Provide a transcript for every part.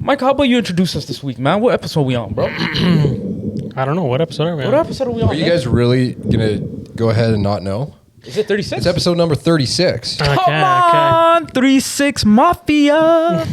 Mike, how about you introduce us this week, man? What episode are we on, bro? I don't know. What episode are we on? What episode are we on? Are you guys really gonna go ahead and not know? Is it 36? It's episode number 36. Come on, 36 Mafia.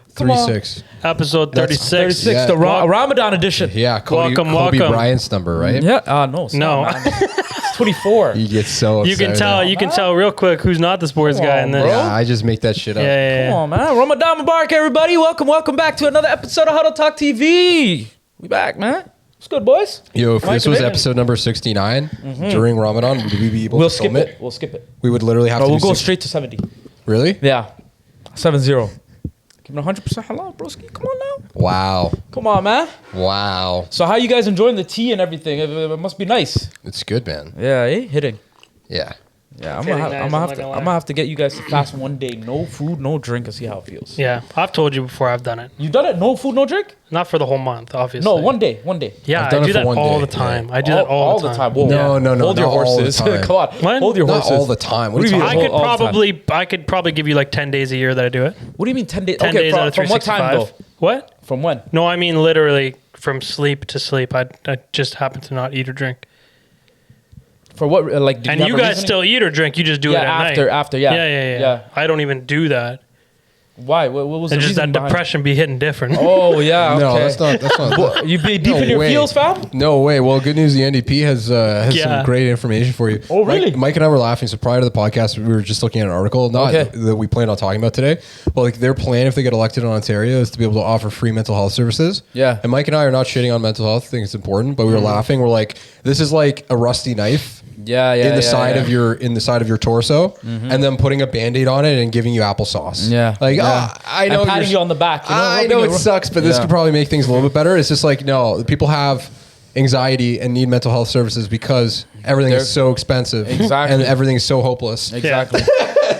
36. Episode 36. 36, Yeah. the Ramadan edition. Yeah, Kobe Welcome. Bryant's number, right? Yeah, no, it's No. not, man. It's 24. You get so You excited. can tell real quick who's not the sports Come guy on, in this. bro. Yeah, I just make that shit up. Yeah. Come on, man. Ramadan Mubarak, everybody. Welcome back to another episode of HuddleTalkTv. We back, man. What's good, boys? Yo, if Mike this was and episode number 69 during Ramadan, would we be able We'll to skip film it. it? We'll skip it. We would literally have No, to we'll do go six- straight to 70. Really? Yeah. 7-0. Keeping 100% halal, broski. Come on now. Wow. Come on, man. Wow. So how you guys enjoying the tea and everything? It must be nice. It's good, man. Yeah, hitting. Yeah. Yeah, I'm Hitting gonna nice, have I'm not gonna lie. to get you guys to fast one day, no food, no drink, and see how it feels. Yeah, I've told you before I've done it. You done it? No food, no drink? Not for the whole month, obviously. No, one day. Yeah, I've done I do it for that one all day, the time. yeah. I do that all the time. Whoa. No, Hold your not all the horses. time. Come on. What? Hold your Not horses. all the time. What are you do you talking mean? I could probably give you like 10 days a year that I do it. What do you mean 10 days? 10 Okay, days out of from what time 365. though? What? From when? No, I mean literally from sleep to sleep. I just happen to not eat or drink. For what? Like, did And have you a guys reasoning? still eat or drink. You just do Yeah, it at after, night. after, yeah. Yeah. I don't even do that. Why? What was the It's just reason that behind it? depression be hitting different. Oh yeah. Okay. No, that's not. You be deep No in your way. feels, fam? No way. Well, good news. The NDP has Yeah. some great information for you. Oh, really? Mike and I were laughing. So prior to the podcast, we were just looking at an article, not Okay. that we planned on talking about today, but like their plan if they get elected in Ontario is to be able to offer free mental health services. Yeah. And Mike and I are not shitting on mental health. I think it's important, but we were laughing. We're like, this is like a rusty knife. Yeah. in the side of your torso, and then putting a Band-Aid on it and giving you applesauce. Yeah. Like, Yeah. I know And patting you're- you on the back. You know, I rubbing know you- it sucks, but this Yeah. could probably make things a little bit better. It's just like, no, people have anxiety and need mental health services because everything is so expensive. Exactly. And everything is so hopeless. Exactly.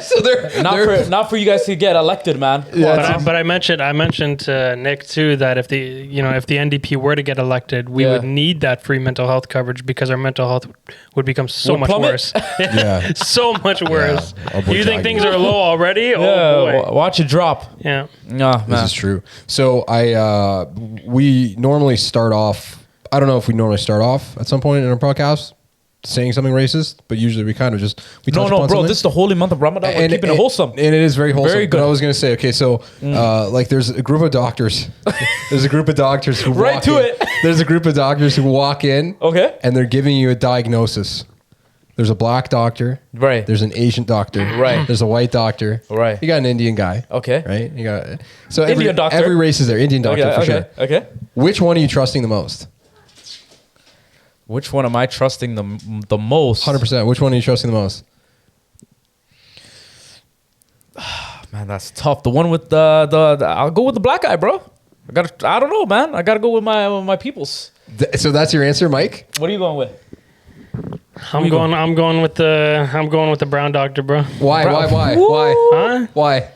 So they're not for you guys to get elected, man. Yeah. But I mentioned to Nick too that if the NDP were to get elected, we would need that free mental health coverage because our mental health would become so Would much plummet? worse. Yeah. So much worse. I'll put You think Jaggy. things are low already? Yeah. Oh boy. Watch it drop. Yeah. Nah, This man. is true. So we normally start off. I don't know if we normally start off at some point in our podcast saying something racist, but usually we kind of just touch No, upon bro. something. This is the holy month of Ramadan. We're keeping it wholesome. and it is very wholesome. Very good. But I was gonna say, okay, so like there's a group of doctors. There's a group of doctors who Right walk to in. it. There's a group of doctors who walk in. Okay. And they're giving you a diagnosis. There's a black doctor. Right. There's an Asian doctor. Right. There's a white doctor. Right. You got an Indian guy. Okay. Right. You got so Indian doctor. every race is there. Indian doctor for sure. Okay. Which one are you trusting the most? Which one am I trusting the most? 100%. Which one are you trusting the most? Man, that's tough. The one with the I'll go with the black guy, bro. I don't know, man. I gotta go with my peoples. So that's your answer, Mike? What are you going with? I'm going with the brown doctor, bro. Why? Why? Woo! Why? Huh? Why?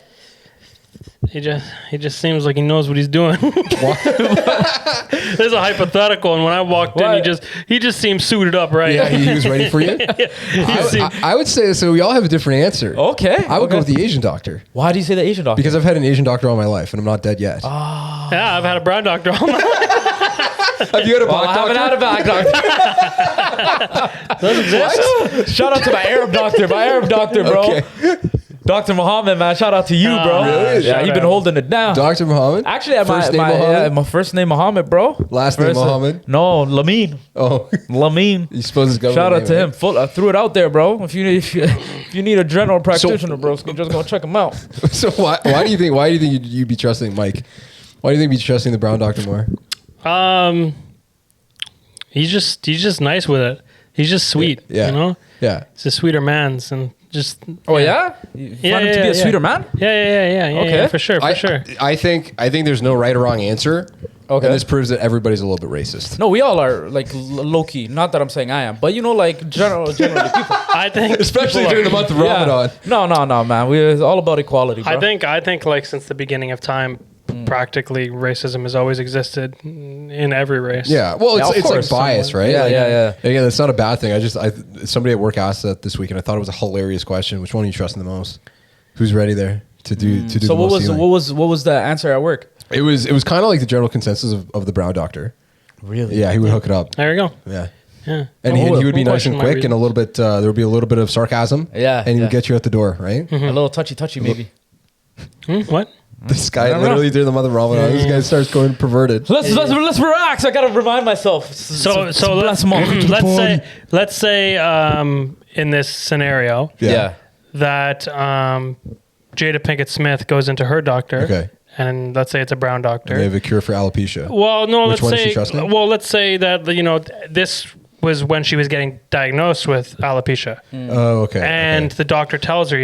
He just seems like he knows what he's doing. There's a hypothetical, and when I walked in, he just seemed suited up, right? Yeah, he was ready for you. I would say so. We all have a different answer. Okay. I would go with the Asian doctor Why do you say the Asian doctor? because I've had an Asian doctor all my life and I'm not dead yet. Yeah, I've had a brown doctor all my life. Have you had a black I haven't doctor? had a black doctor. Doesn't exist. Shout out to my Arab doctor, bro. Okay. Dr. Muhammad, man. Shout out to you, bro. really? Yeah, Shout you've been out. holding it down. Dr. Muhammad? Actually, First name Muhammad? my first name Muhammad, bro. Last name First- Muhammad? No, Lameen. Oh, Lameen. you suppose it's government Shout out name, to right? him. Full, I threw it out there, bro. If you need a general practitioner, bro, so just go check him out. So why do you think you'd be trusting Mike? Why do you think you'd be trusting the brown doctor more? He's just nice with it. He's just sweet. Yeah. You know, Yeah. he's a sweeter man's and just. Oh yeah, you find him to be a sweeter man. Yeah, Okay. for sure. I think there's no right or wrong answer. Okay. And this proves that everybody's a little bit racist. No, we all are like low key. Not that I'm saying I am, but you know, like generally people. I think, Especially people during the are- month of Ramadan. No, man. It's all about equality, bro. I think like since the beginning of time, practically racism has always existed in every race. Yeah. Well, Yeah, of it's like course. bias, right? Yeah, Like, yeah. Again, that's not a bad thing. Somebody at work asked that this week, and I thought it was a hilarious question. Which one are you trusting the most? Who's ready there to do? So what was the answer at work? It was kind of like the general consensus of the brown doctor. Really? Yeah, he would hook it up. There you go. Yeah. Yeah. And he would be Don't nice and question my quick and a little bit, there would be a little bit of sarcasm. Yeah, And he yeah. would get you out the door, right? A little touchy maybe. What? This guy don't literally know. during the month of Ramadan, this guy starts going perverted. Let's relax. I gotta remind myself. So let's let's say in this scenario yeah. that Jada Pinkett Smith goes into her doctor. Okay. And let's say it's a brown doctor. They have a cure for alopecia. Well, no, Which one is she let's say trusting? let's say that this was when she was getting diagnosed with alopecia. Oh, okay. And the doctor tells her,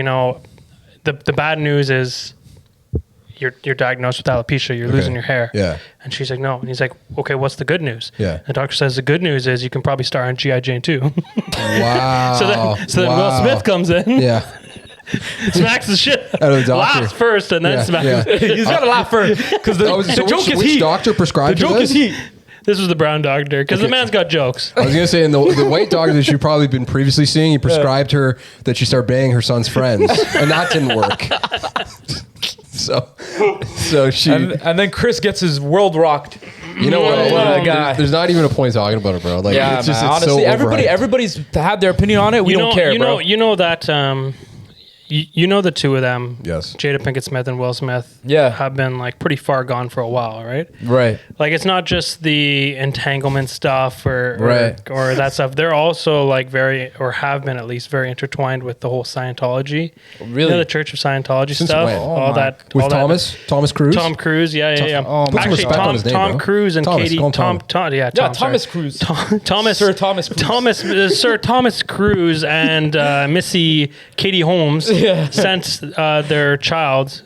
the bad news is you're diagnosed with alopecia, you're losing your hair. Yeah. And she's like, no. And he's like, okay, what's the good news? Yeah. The doctor says the good news is you can probably star in G.I. Jane 2. Wow. So then Will Smith comes in, Yeah. smacks the shit Out of the doctor. laughs first, and then Yeah, smacks yeah. He's gotta laugh first because the joke is which heat. doctor The prescribed you joke this? is heat. This was the brown doctor, because the man's got jokes. I was going to say, in the white doctor that you've probably been previously seeing, he prescribed her that she start banging her son's friends, and that didn't work. So she... And then Chris gets his world rocked. You know what? What a guy. There's not even a point talking about it, bro. Like, Yeah, it's just, man. it's Honestly, so everybody's had their opinion on it. We don't care, bro. You know that you know the two of them, Yes. Jada Pinkett Smith and Will Smith, Yeah. have been like pretty far gone for a while, right? Right. Like it's not just the entanglement stuff or that stuff. They're also like have been at least very intertwined with the whole Scientology. Really? The Church of Scientology Since stuff. when? All Oh that With all Thomas Cruise? Tom Cruise, yeah. Oh, Put some Actually, respect on his name, Tom bro. Cruise and Thomas, Katie. call him Tom. Thomas sorry. Cruise. Thomas, Sir Thomas Cruise. Sir Thomas Cruise and Missy Katie Holmes sent their child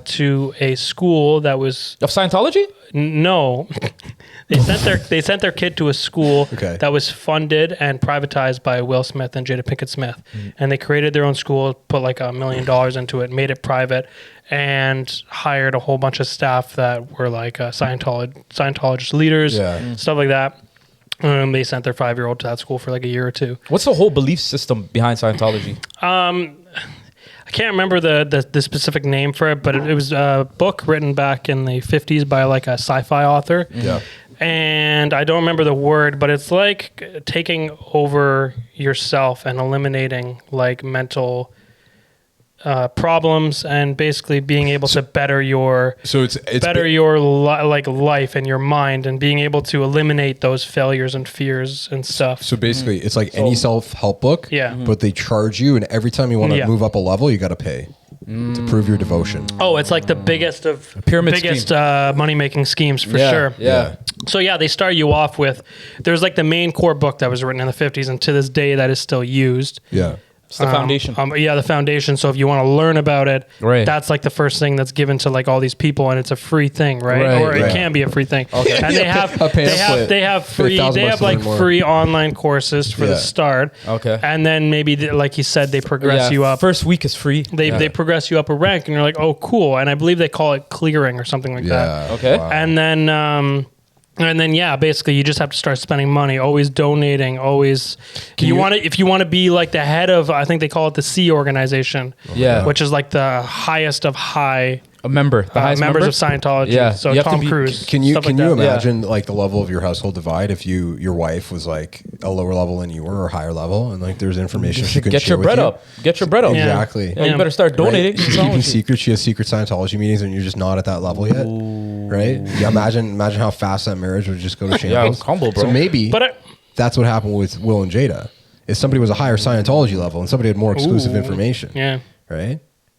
to a school that was Of Scientology? no. They sent their kid to a school that was funded and privatized by Will Smith and Jada Pinkett Smith, and they created their own school, put like $1 million into it, made it private, and hired a whole bunch of staff that were like Scientologist leaders, stuff like that. They sent their 5-year-old to that school for like a year or two. What's the whole belief system behind Scientology? I can't remember the specific name for it, but it was a book written back in the 50s by like a sci-fi author. Yeah. And I don't remember the word, but it's like taking over yourself and eliminating like mental problems and basically being able to better your like life and your mind and being able to eliminate those failures and fears and stuff. So basically, it's like any self-help book, but they charge you, and every time you want to move up a level, you got to pay to prove your devotion. Oh, it's like the biggest of biggest money-making schemes for sure. Yeah. So yeah, they start you off with, there's like the main core book that was written in the 50s, and to this day that is still used. Yeah. It's the foundation. The foundation. So if you want to learn about it, that's like the first thing that's given to like all these people, and it's a free thing, right? Or it can be a free thing. Okay. And they have free online courses for the start. Okay. And then maybe like you said, they progress you up. First week is free. They progress you up a rank, and you're like, oh, cool. And I believe they call it clearing or something like that. Okay. Wow. And then basically you just have to start spending money, always donating, always. If you want to be like the head of, I think they call it the C organization, which is like the highest of high. A member, the highest members member? of Scientology. Yeah. So You have Tom to be- Cruise. Can you stuff like that. imagine like the level of your household divide if your wife was like a lower level than you were or higher level, and like there's information she could Get share your bread with you? up. Get your bread up. Exactly. Yeah, you better start donating. She's keeping secrets. She has secret Scientology meetings, and you're just not at that level yet. Right? Yeah. Imagine how fast that marriage would just go to shambles. combo, bro. So maybe But that's what happened with Will and Jada. Is somebody was a higher Scientology level, and somebody had more exclusive information. Yeah. Right.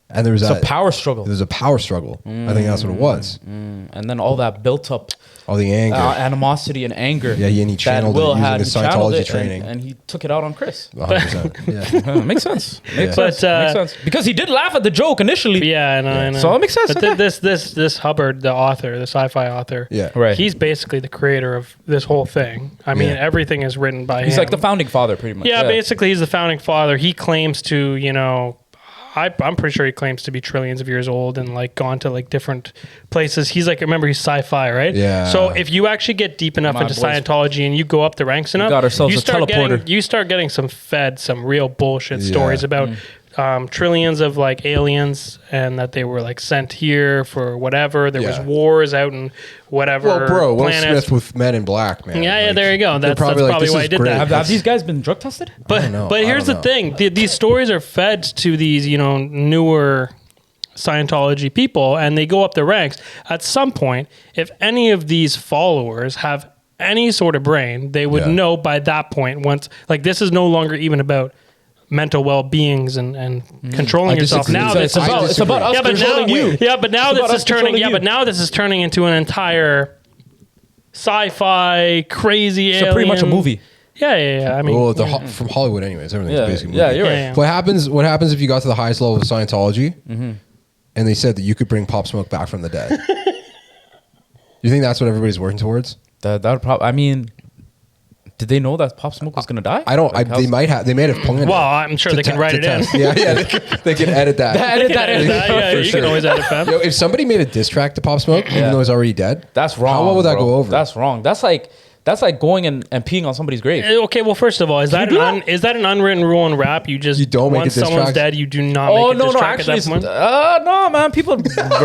And there was It's a power struggle. There's a power struggle. I think that's what it was. And then all that built up All the anger. animosity and anger. Yeah, and he channeled that Will it using had. his He channeled Scientology it training. and he took it out on Chris. 100%. Yeah. Makes sense. Makes But, sense. Because he did laugh at the joke initially. Yeah, I know. So it makes sense. But this Hubbard, the author, the sci-fi author, Yeah. Right. he's basically the creator of this whole thing. I mean, everything is written by him. He's like the founding father, pretty much. Yeah, basically he's the founding father. He claims to, I'm pretty sure he claims to be trillions of years old and like gone to like different places. He's like, remember, he's sci-fi, right? Yeah. So if you actually get deep enough into boys. Scientology and you go up the ranks enough, got ourselves a teleporter. you start getting some real bullshit stories about trillions of like aliens, and that they were like sent here for whatever. There was wars out in whatever. Well, bro, Will planets. Smith with Men in Black, man. Yeah, there you go. That's probably "This why is I did great." that. Have these guys been drug tested? But here's the thing: these stories are fed to these newer Scientology people, and they go up the ranks. At some point, if any of these followers have any sort of brain, they would know by that point. Once, like, this is no longer even about mental well-beings and controlling yourself. Now it's about us controlling you. But now this is turning. Yeah, but now this is turning into an entire sci-fi crazy. It's pretty much a movie. Yeah. I mean, well, from Hollywood, anyways, everything's basically movie. Yeah, you're right. What happens if you got to the highest level of Scientology, and they said that you could bring Pop Smoke back from the dead? You think that's what everybody's working towards? That would probably. I mean, did they know that Pop Smoke was gonna die? I don't. They might have planned it. well, I'm sure they can write it in. Yeah, they can edit that. Yeah, you can always edit that. Yo, if somebody made a diss track to Pop Smoke, even though he's already dead, that's wrong. How well would that go over? That's wrong. That's like going and peeing on somebody's grave. Okay, well, first of all, is that an unwritten rule in rap? You don't make once someone's dead, you do not make a diss track actually, at that point? No, man.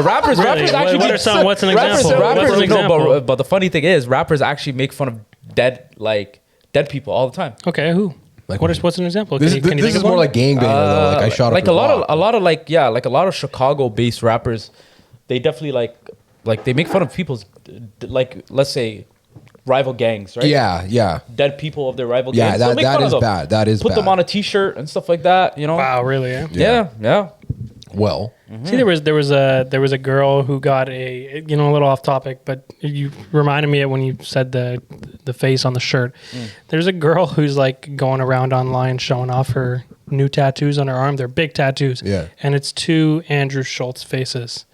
Rappers Really? actually. What's an example? But the funny thing is, rappers actually make fun of dead people all the time. Okay, who? Like what's an example? This is more like gangbanger though. Like I shot like up a lot of Chicago-based rappers. They definitely they make fun of people's let's say rival gangs, right? Yeah. Dead people of their rival Yeah, gangs. that is bad. That is put bad. them on a T-shirt and stuff like that. Wow, really? Yeah. Well, See, there was a girl who got a little off topic, but you reminded me of when you said the face on the shirt. There's a girl who's like going around online showing off her new tattoos on her arm. They're big tattoos. Yeah. And it's 2 Andrew Schultz faces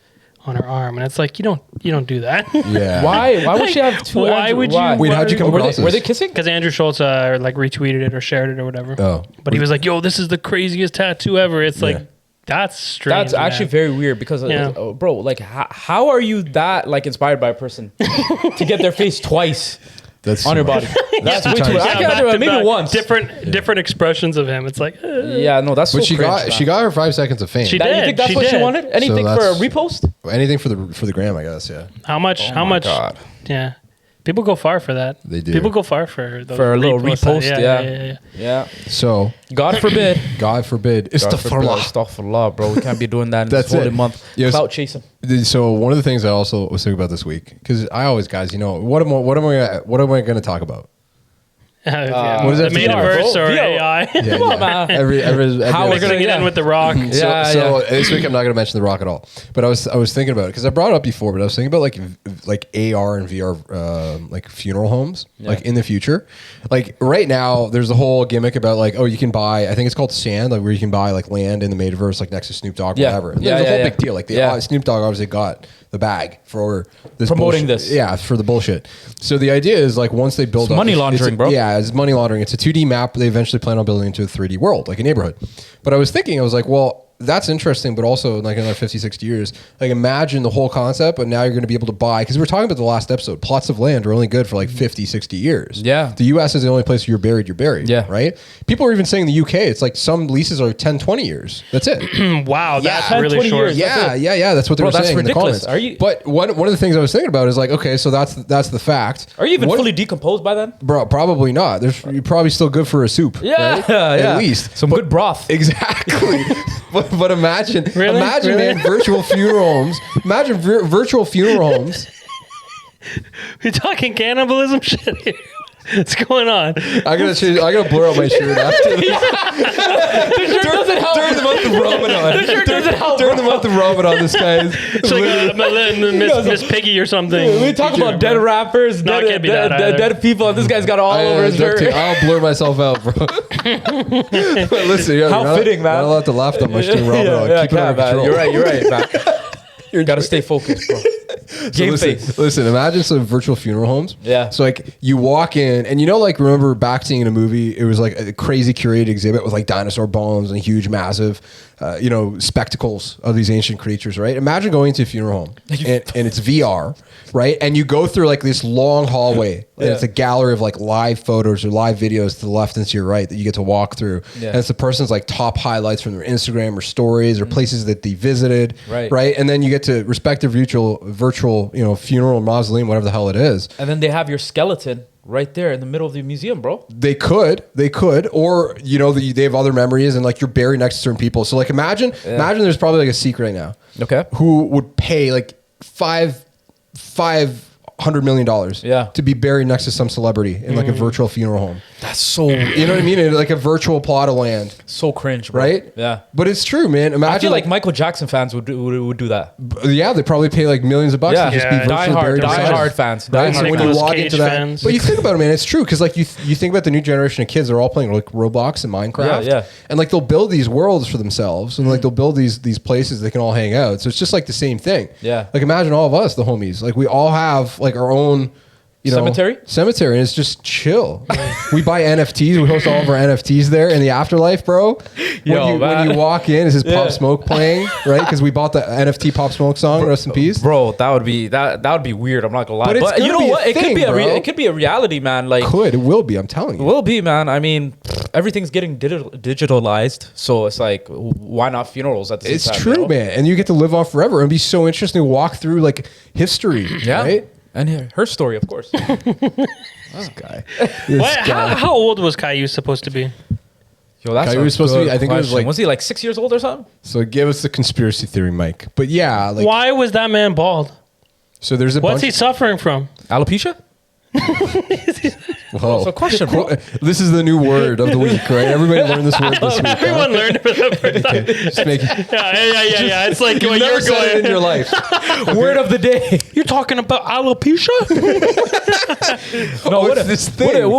on her arm, and it's like you don't do that. yeah. Why would she have two? Why would you? Wait, how'd you come across this? Were they kissing? Because Andrew Schultz like retweeted it or shared it or whatever. Oh. But he was like, "Yo, this is the craziest tattoo ever." It's like that's strange. That's actually very weird because, bro, like how are you that inspired by a person to get their face twice? That's on your body. That's way too much. I can't do it. Maybe once. Different expressions of him. It's like, yeah, no, that's. But so she got her 5 seconds of fame. She did. You think that's what she wanted? Anything for a repost? Anything for the gram, I guess. Yeah. How much? God. Yeah. People go far for that. They do. People go far for those a little repost. Yeah. So God forbid. Astaghfirullah, bro. We can't be doing that in That's this holy it. month. Yes. Clout chasing. So one of the things I also was thinking about this week, because I always, guys, what am I going to talk about? What is the that? metaverse VR, or VR. AI? Come on, man. Every How we're gonna get in with the Rock? So this week I'm not going to mention the Rock at all. But I was thinking about it because I brought it up before. But I was thinking about like AR and VR like funeral homes like in the future. Like right now, there's a whole gimmick about you can buy. I think it's called Sand, where you can buy land in the metaverse next to Snoop Dogg, whatever. And there's a whole big deal. Snoop Dogg obviously got the bag for this promoting bullshit. this. Yeah, for the bullshit. So the idea is once they build it's up money laundering, bro. Yeah, it's money laundering. It's a 2D map. They eventually plan on building into a 3D world, like a neighborhood. But I was like, well, that's interesting, but also like another 50, 60 years, like imagine the whole concept, but now you're going to be able to buy, because we were talking about the last episode, plots of land are only good for like 50, 60 years. Yeah. The US is the only place where you're buried. Yeah. Right? People are even saying the UK, it's like some leases are 10, 20 years. That's it. Wow, that's Yeah. really 20 short. years. Yeah. That's what they were Bro, that's saying ridiculous. in the comments. Are you- But one of the things I was thinking about is like, okay, so that's the fact. Are you even fully decomposed by then? Bro, probably not. You're probably still good for a soup. Yeah, right? yeah. At least. Some good broth. Exactly. but imagine, Really? man, virtual funeral homes. Imagine virtual funeral homes. We're talking cannibalism shit here. What's going on? I gotta blur out my shirt after this. The shirt doesn't help. During the month of Ramadan. The shirt doesn't help. During the month of Ramadan, this guy is. It's like Miss Piggy or something. We talk about dead rappers, No, it can't be that either. dead people, and this guy's got all over his shirt. I'll blur myself out, bro. But listen, How fitting, man. Not allowed to laugh that much during Ramadan. Keep it under control. You're right, man. You gotta stay focused, bro. Game listen, face. listen, imagine some virtual funeral homes. Yeah. So like you walk in and like remember back seeing in a movie, it was like a crazy curated exhibit with like dinosaur bones and huge, massive, spectacles of these ancient creatures, right? Imagine going to a funeral home and it's VR, right? And you go through like this long hallway and it's a gallery of like live photos or live videos to the left and to your right that you get to walk through. Yeah. And it's the person's like top highlights from their Instagram or stories or places that they visited, right? And then you get to respective virtual, funeral, mausoleum, whatever the hell it is. And then they have your skeleton right there in the middle of the museum, bro. They could, or they have other memories and like you're buried next to certain people. So like imagine there's probably like a Sikh right now, who would pay like $500 million to be buried next to some celebrity in like a virtual funeral home. That's so you know what I mean? In like a virtual plot of land. So cringe, bro. Right? Yeah. But it's true, man. Imagine I feel like Michael Jackson fans would do that. Yeah, they probably pay like millions of bucks to just be virtually buried. Die hard fans. Right? So when you walk Cage into that, fans. but you think about it, man, it's true because like you think about the new generation of kids, they're all playing like Roblox and Minecraft, and like they'll build these worlds for themselves, and like they'll build these places they can all hang out. So it's just like the same thing. Yeah. Like imagine all of us, the homies, like we all have like our own. Cemetery, and it's just chill. We buy NFTs. We host all of our NFTs there in the afterlife, bro. When you walk in, is his Pop Smoke playing, right? Because we bought the NFT Pop Smoke song. Rest in peace, bro. That would be weird. I'm not gonna lie, but you know what? It could be a reality, man. Like it will be. I'm telling you, it will be, man. I mean, everything's getting digitalized, so it's like, why not funerals at the same time? It's true, man. And you get to live on forever and be so interesting to walk through like history, right? And her story, of course. This guy. How old was Caillou supposed to be? Yo, that's Caillou was supposed to be. I think question. Was he like 6 years old or something? So give us the conspiracy theory, Mike. But yeah, like why was that man bald? So there's a. What's he suffering from? Alopecia. Whoa. So question, bro. This is the new word of the week, right? Everybody learned this word this week. Everyone learned it for the first time. Yeah. It's like you've never said it in your life. Word of the day. You're talking about alopecia? No, what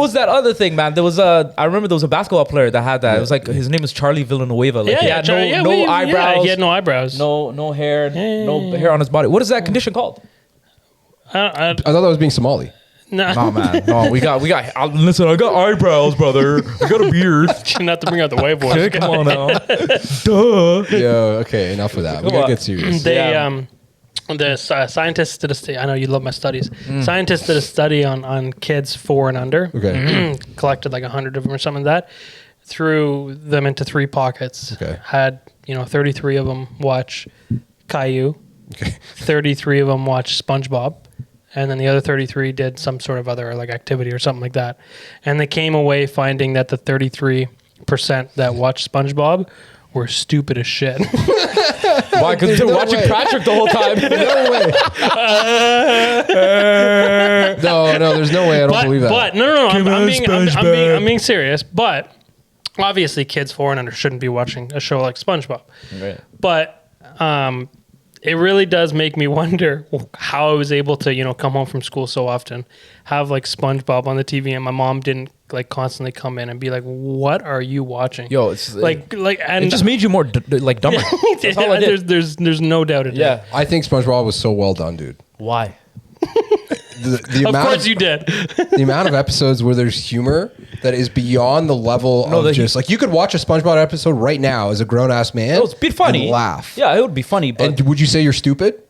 was that other thing, man? There was I remember there was a basketball player that had that. It was like his name was Charlie Villanueva. Like, he had no eyebrows. He had no eyebrows. No hair. No hair on his body. What is that condition called? I thought that was being Somali. No, man. No, we got. Listen, I got eyebrows, brother. I got a beard. Not to bring out the white voice. Come on now. Duh. Yeah. Okay. Enough of that. We gotta get serious. The scientists did a study. I know you love my studies. Scientists did a study on kids 4 and under. Okay. Collected like 100 of them or something like that. Threw them into 3 pockets. Okay. Had 33 of them watch Caillou. Okay. 33 of them watch SpongeBob. And then the other 33 did some sort of other like activity or something like that. And they came away finding that the 33% that watched SpongeBob were stupid as shit. Why? Because they're watching Patrick the whole time. No way. No, there's no way. I don't believe that. But no. I'm being serious. But obviously, kids 4 and under shouldn't be watching a show like SpongeBob. Right. But it really does make me wonder how I was able to, come home from school so often, have like SpongeBob on the TV, and my mom didn't like constantly come in and be like, "What are you watching?" Yo, it's and it just made you more dumber. That's all I did. There's no doubt in it. I think SpongeBob was so well done, dude. Why? The of course you did. The amount of episodes where there's humor that is beyond the level of just like you could watch a SpongeBob episode right now as a grown ass man. It would be funny. And laugh. Yeah, it would be funny. But and would you say you're stupid?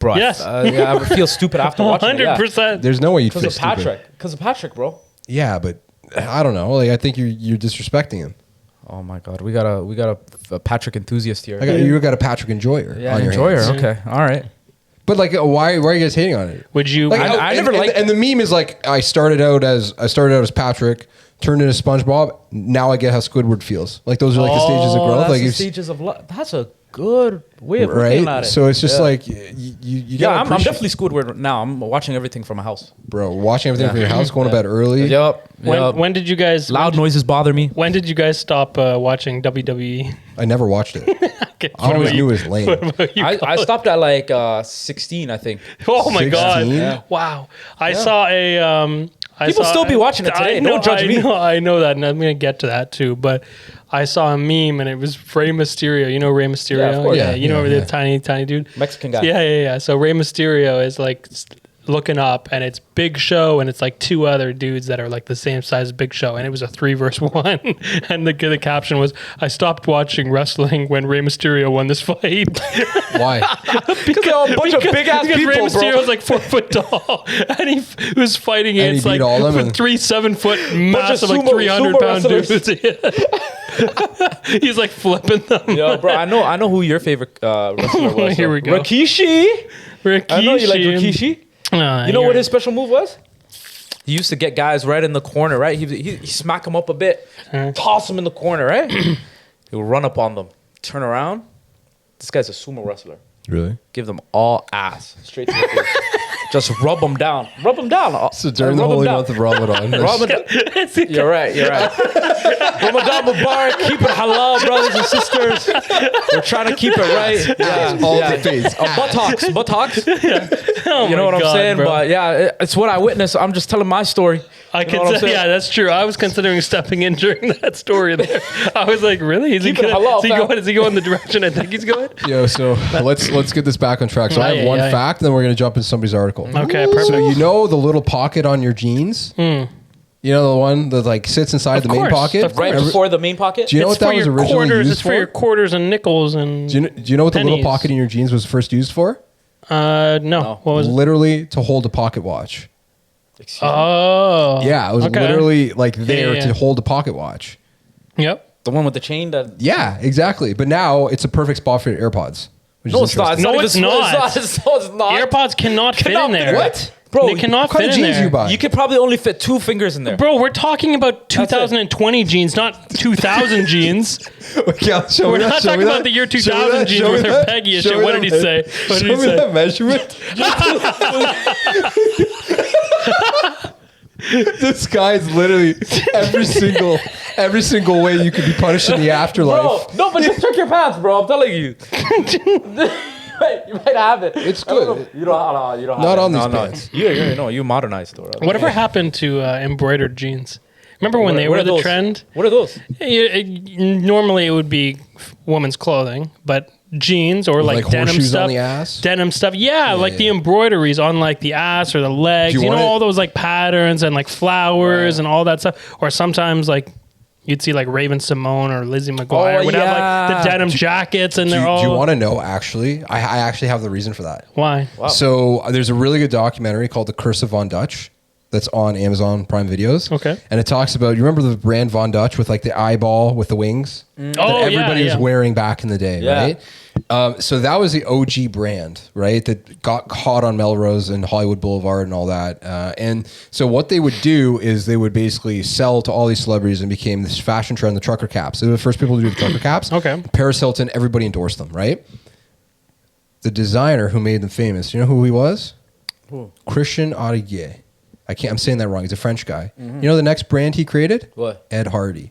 Bro, yes. I would feel stupid after watching 100%. Yeah. There's no way you'd feel stupid. Because of Patrick, bro. Yeah, but I don't know. Like I think you're disrespecting him. Oh my God, we got a Patrick enthusiast here. You got a Patrick enjoyer. Yeah, on your enjoyer. hands. Okay, all right. But like, why are you guys hating on it? Would you? Like, I never liked. And the meme is like, I started out as Patrick, turned into SpongeBob. Now I get how Squidward feels. Like those are like the stages of growth. That's like the stages of love. That's a good way of looking at it. So it's just like you I'm definitely Squidward now. I'm watching everything from my house, bro. Watching everything from your house, going to bed early. Yep. When did you guys? Loud noises bother me. When did you guys stop watching WWE? I never watched it. Okay, I always knew it was lame. I stopped at like 16, I think. Oh my 16? God! Yeah. Wow. I saw a. People still be watching it today. Don't judge me. I know that, and I'm going to get to that too. But I saw a meme, and it was Rey Mysterio. You know Rey Mysterio? Yeah, of course. Yeah. You know, the tiny dude, Mexican guy. Yeah. So Rey Mysterio is like looking up, and it's Big Show, and it's like two other dudes that are like the same size as Big Show, and it was a 3 versus 1, and the caption was, "I stopped watching wrestling when Rey Mysterio won this fight." Why? Because they're a bunch of big ass people, Rey bro. Mysterio's like 4 foot tall, and he was fighting And he against beat like all of them with 3 7-foot massive like sumo 300-pound wrestlers. dudes. He's like flipping them. Yo, bro, I know who your favorite wrestler was. Here we go. Rikishi. I know you like Rikishi. You know what his special move was? He used to get guys right in the corner, right? He smack them up a bit, toss them in the corner, right? He would run up on them, turn around. This guy's a sumo wrestler. Really? Give them all ass straight to the face. Just rub them down. Rub them down. So during the holy month of Ramadan. Rub 'em down. You're right. Ramadan Mubarak. Keep it halal, brothers and sisters. We're trying to keep it right. Yeah. All the face. Buttocks. Oh You know what my I'm God, saying? bro. But yeah, it's what I witnessed. I'm just telling my story. I You know what I'm can say, saying? yeah, that's true. I was considering stepping in during that story there. I was like, really? Is he Keep it halal, fam. going? Is he going the direction I think he's going? Yo, so let's get this back on track. So I have one fact, and then we're gonna jump into somebody's article. Okay, perfect. So you know the little pocket on your jeans? You know the one that like sits inside the main course, pocket? of Right before the main pocket. Do you know It's what that for was your originally quarters. used It's for your for? quarters and nickels and. Do you know what the little pennies. pocket in your jeans was first used for? No. What was it? Literally to hold a pocket watch. Excuse me. Oh. Yeah, it was okay. literally like there Yeah. to hold a pocket watch. Yep. The one with the chain that. Yeah, exactly. But now it's a perfect spot for your AirPods. Which No, is it's not. interesting. No, even- it's not. It's not. AirPods cannot fit Cannot in fit there. What? Bro, They cannot What kind fit of in jeans there. you buy? You could probably only fit 2 fingers in there. Bro, we're talking about 2020 jeans, not 2000 jeans. Okay, I'll show We're me that, not show me talking about that, the year show me 2000 that, jeans show where me they're that, baggy as show shit. me What did he that. say? What did Show he me say? that measurement. This guy's literally every single way you could be punished in the afterlife. Bro, no, but just check your pants, bro. I'm telling you. You might have it. It's I don't good. know. You don't have Not it. on these No. pants. You modernized though. Whatever happened to embroidered jeans? Remember when they What were are the those? trend? What are those? Normally it would be women's clothing, but jeans or like denim horseshoes stuff. on the ass? Denim stuff. Yeah, like the yeah. embroideries on like the ass or the legs. Do you You know, want it- all those like patterns and like flowers and all that stuff. Or sometimes like you'd see like Raven Simone or Lizzie McGuire would have like the denim jackets and Do they're all. you want to know, actually? I actually have the reason for that. Why? Wow. So there's a really good documentary called The Curse of Von Dutch that's on Amazon Prime Videos. Okay. And it talks about, you remember the brand Von Dutch with like the eyeball with the wings? That Oh, yeah, everybody was yeah. wearing back in the day, Yeah. right? So that was the OG brand, right? That got caught on Melrose and Hollywood Boulevard and all that. And so what they would do is they would basically sell to all these celebrities and became this fashion trend, the trucker caps. They were the first people to do the trucker caps. Okay. Paris Hilton, everybody endorsed them, right? The designer who made them famous, you know who he was? Christian Audigier. I'm saying that wrong. He's a French guy. You know the next brand he created? What? Ed Hardy.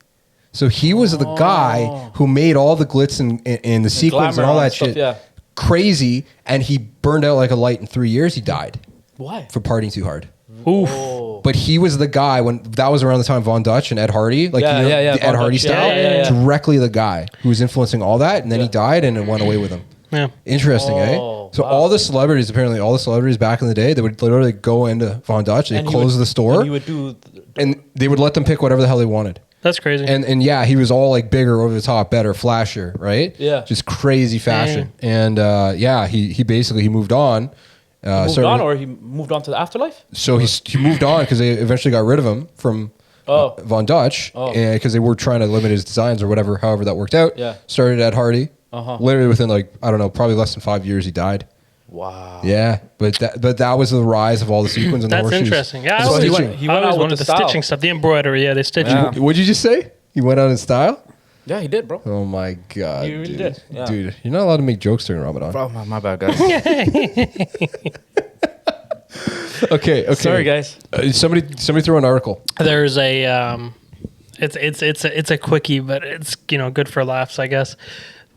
So he was the guy who made all the glitz and the sequins and all glamour that and stuff, shit yeah. crazy, and he burned out like a light in 3 years. He died Why? for partying too hard. Oof. But he was the guy when that was around the time of Von Dutch and Ed Hardy, like Yeah, you know, yeah, the Von Ed Hardy Dutch, style, yeah. directly the guy who was influencing all that, and then he died, and it went away with him. Yeah. Interesting, eh? So all the celebrities, back in the day, they would literally go into Von Dutch, they'd close the store, And you would do. and they would let them pick whatever the hell they wanted. That's crazy. And yeah, he was all like bigger, over the top, better, flashier, right? Yeah. Just crazy fashion. And yeah, he basically moved on. Moved on, or he moved on to the afterlife? So he moved on because they eventually got rid of him from Von Dutch because they were trying to limit his designs or whatever, however that worked out. Yeah. Started Ed Hardy. Literally within like, I don't know, probably less than 5 years he died. Wow. Yeah, but that was the rise of all the sequins and the That's horseshoes. interesting. Yeah, I The always, stitching. he went I always out with wanted the the style. stitching stuff, the embroidery. Yeah, they stitch. Yeah. What'd you just say? He went out in style? Yeah, he did, bro. Oh my God. He really dude. did, yeah. Dude, you're not allowed to make jokes during Ramadan. Bro, my bad, guys. Okay. Sorry, guys. Somebody throw an article. There's a it's a quickie, but it's good for laughs, I guess.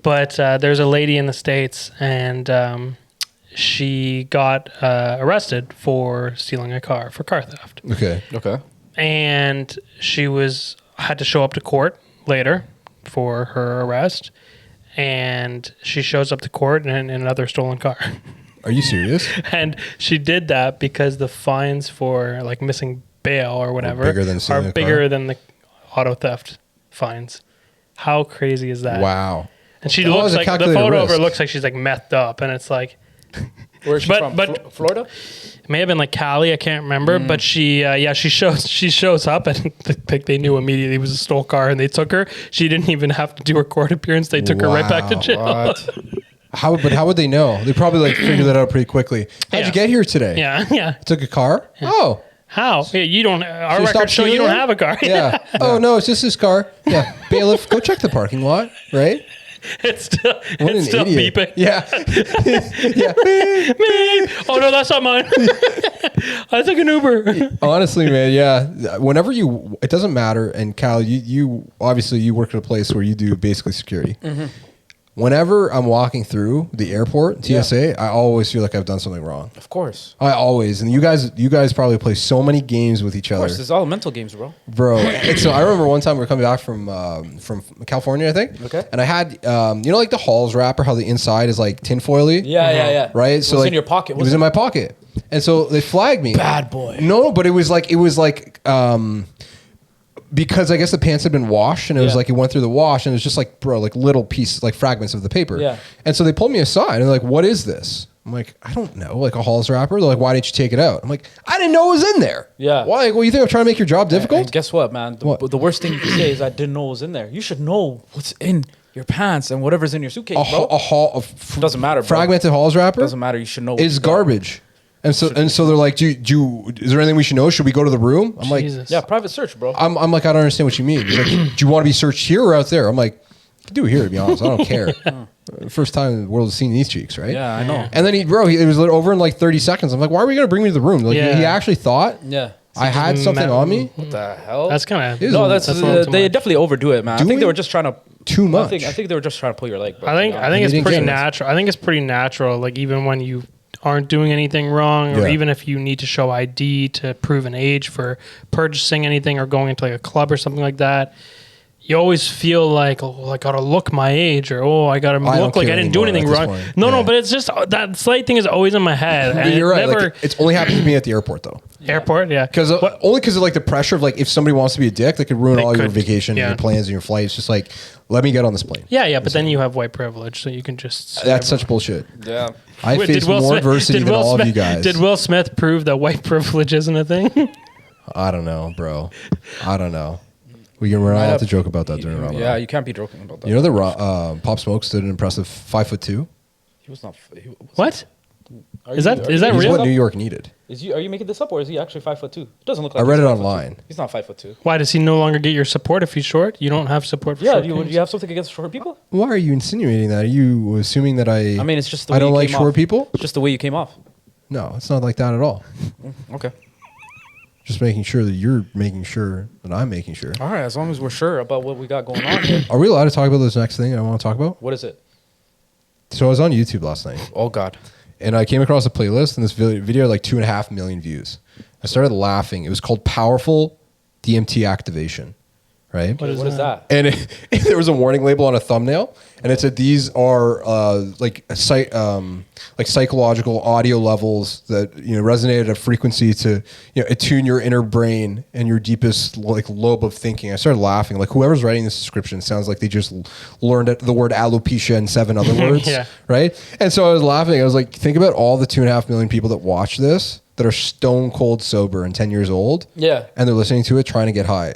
But there's a lady in the States, and she got arrested for stealing a car, for car theft. Okay. And she had to show up to court later for her arrest. and she shows up to court in another stolen car. Are you serious? And she did that because the fines for like missing bail or whatever are bigger than the auto theft fines. How crazy is that? Wow. And she looks like the photo of her looks like she's like methed up, and it's like. Where's she from? Florida? It may have been like Cali, I can't remember, but she shows up, and they knew immediately it was a stolen car, and they took her. She didn't even have to do her court appearance. They took her right back to jail. What? How would they know? They probably like figured that out pretty quickly. How'd you get here today? Yeah. Took a car? Yeah. Oh. How? Yeah, you don't. Our records show you don't have a car. Yeah. Oh no, it's just this car. Yeah. Bailiff, go check the parking lot. Right. It's still beeping. Yeah. Yeah. Beep. Oh no, that's not mine. I took an Uber. Honestly, man, yeah. Whenever it doesn't matter. And Cal, you obviously you work at a place where you do basically security. Mm-hmm. Whenever I'm walking through the airport, TSA, I always feel like I've done something wrong. Of course. I always. And you guys probably play so many games with each other. Of course, it's all mental games, bro. And so I remember one time we were coming back from California, I think. Okay. And I had, like the Halls wrapper, how the inside is like tinfoily? Yeah. Right? So it was in your pocket. It was in my pocket. And so they flagged me. Bad boy. No, but it was like, because I guess the pants had been washed, and it was like it went through the wash, and it was just like, bro, like little pieces, like fragments of the paper. Yeah. And so they pulled me aside, and they're like, "What is this?" I'm like, "I don't know." Like a Halls wrapper. They're like, "Why didn't you take it out?" I'm like, "I didn't know it was in there." Yeah. Why? Well, you think I'm trying to make your job difficult? And guess what, man? The worst thing you can say is I didn't know it was in there. You should know what's in your pants and whatever's in your suitcase, bro. Doesn't matter, bro. Fragmented Halls wrapper doesn't matter. You should know. It's garbage. And so they're like, is there anything we should know? Should we go to the room? I'm like, yeah, private search, bro. I'm like, I don't understand what you mean. He's like, do you want to be searched here or out there? I'm like, you can do it here, to be honest. I don't care. First time the world has seen these cheeks, right? Yeah, I know. And then it was over in like 30 seconds. I'm like, why are we going to bring me to the room? Like, he actually thought I had something on me. What the hell? That's kind of... No, they definitely overdo it, man. I think they were just trying to... Too much. I think they were just trying to pull your leg, bro. I think it's pretty natural. I think it's pretty natural, like even when you aren't doing anything wrong, or even if you need to show ID to prove an age for purchasing anything or going into like a club or something like that, you always feel like, oh, I gotta look my age, or I gotta look like I didn't do anything wrong. No, but it's just that slight thing is always in my head. And you're right. Like, it's only happened to me at the airport, though. Airport, yeah. Only because of like the pressure of like if somebody wants to be a dick, they could ruin all your vacation, and your plans, and your flight. It's just like, let me get on this plane. Yeah. But then you have white privilege, so you can just. That's such bullshit. Yeah. I face more adversity than all of you guys. Did Will Smith prove that white privilege isn't a thing? I don't know, bro. I don't know. We're not allowed to joke about that during Ramadan. Yeah, you can't be joking about that. You know that Pop Smoke stood an impressive 5'2"? He was not. What? Is that real? He's what New York needed. Are you making this up, or is he actually 5'2"? It doesn't look like. I read it online. He's not 5'2". Why does he no longer get your support if he's short? You don't have support for short. Do you have something against short people? Why are you insinuating that? Are you assuming that I mean, it's just the way I don't like short people? It's just the way you came off. No, it's not like that at all. Okay. Just making sure that you're making sure that I'm making sure. All right, as long as we're sure about what we got going on here. Are we allowed to talk about this next thing I want to talk about? What is it? So I was on YouTube last night. Oh, God. And I came across a playlist, and this video had like 2.5 million views. I started laughing. It was called Powerful DMT Activation. Right? What is that? And there was a warning label on a thumbnail, and it said these are like psychological audio levels that resonate at a frequency to attune your inner brain and your deepest like lobe of thinking. I started laughing. Like whoever's writing this description sounds like they just learned the word alopecia and 7 other words. Right? And so I was laughing. I was like, think about all the 2.5 million people that watch this that are stone cold sober and 10 years old. Yeah. And they're listening to it trying to get high.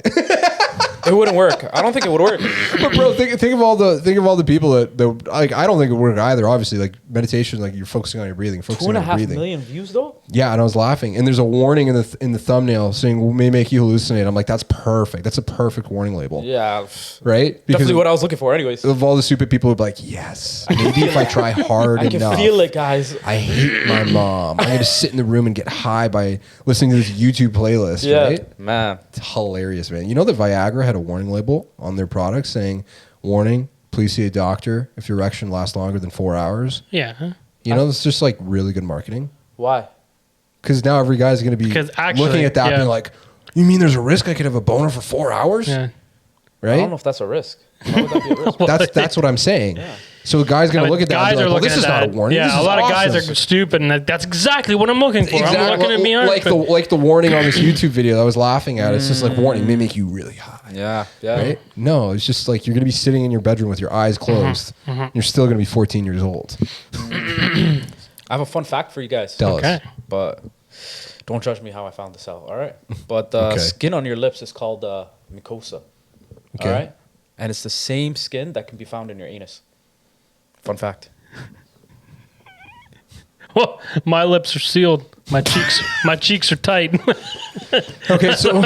It wouldn't work. I don't think it would work. But bro, think of all the people that like. I don't think it would work either. Obviously, like meditation, like you're focusing on your breathing. 2.5 million views though. Yeah, and I was laughing. And there's a warning in the thumbnail saying may make you hallucinate. I'm like, that's perfect. That's a perfect warning label. Yeah. Right. Because definitely what I was looking for, anyways. Of all the stupid people, would be like, yes, maybe if I try hard enough. I can feel it, guys. I hate my mom. I'm gonna sit in the room and get high by listening to this YouTube playlist. Yeah, right? Man, it's hilarious, man. You know that Viagra had a warning label on their product saying, "Warning: please see a doctor if your erection lasts longer than 4 hours." Yeah. You know, it's just like really good marketing. Why? Because now every guy's going to be looking at that and being like, "You mean there's a risk I could have a boner for 4 hours?" Yeah. Right? I don't know if that's a risk. Why would that be a risk? That's what I'm saying. Yeah. So the guy's going to look at that guys and be are like, well, looking this at is that. not a warning. Yeah, This a is lot of awesome. guys are stupid, and that's exactly what I'm looking for. Exactly. I'm looking at me like the warning on this YouTube video that I was laughing at. It's just like warning may make you really high. Yeah. Right? No, it's just like you're going to be sitting in your bedroom with your eyes closed. You're still going to be 14 years old. I have a fun fact for you guys. Tell us. But don't judge me how I found this out, all right? But the skin on your lips is called mucosa, all right? And it's the same skin that can be found in your anus. Fun fact. Well, my lips are sealed. My cheeks are tight. Okay, so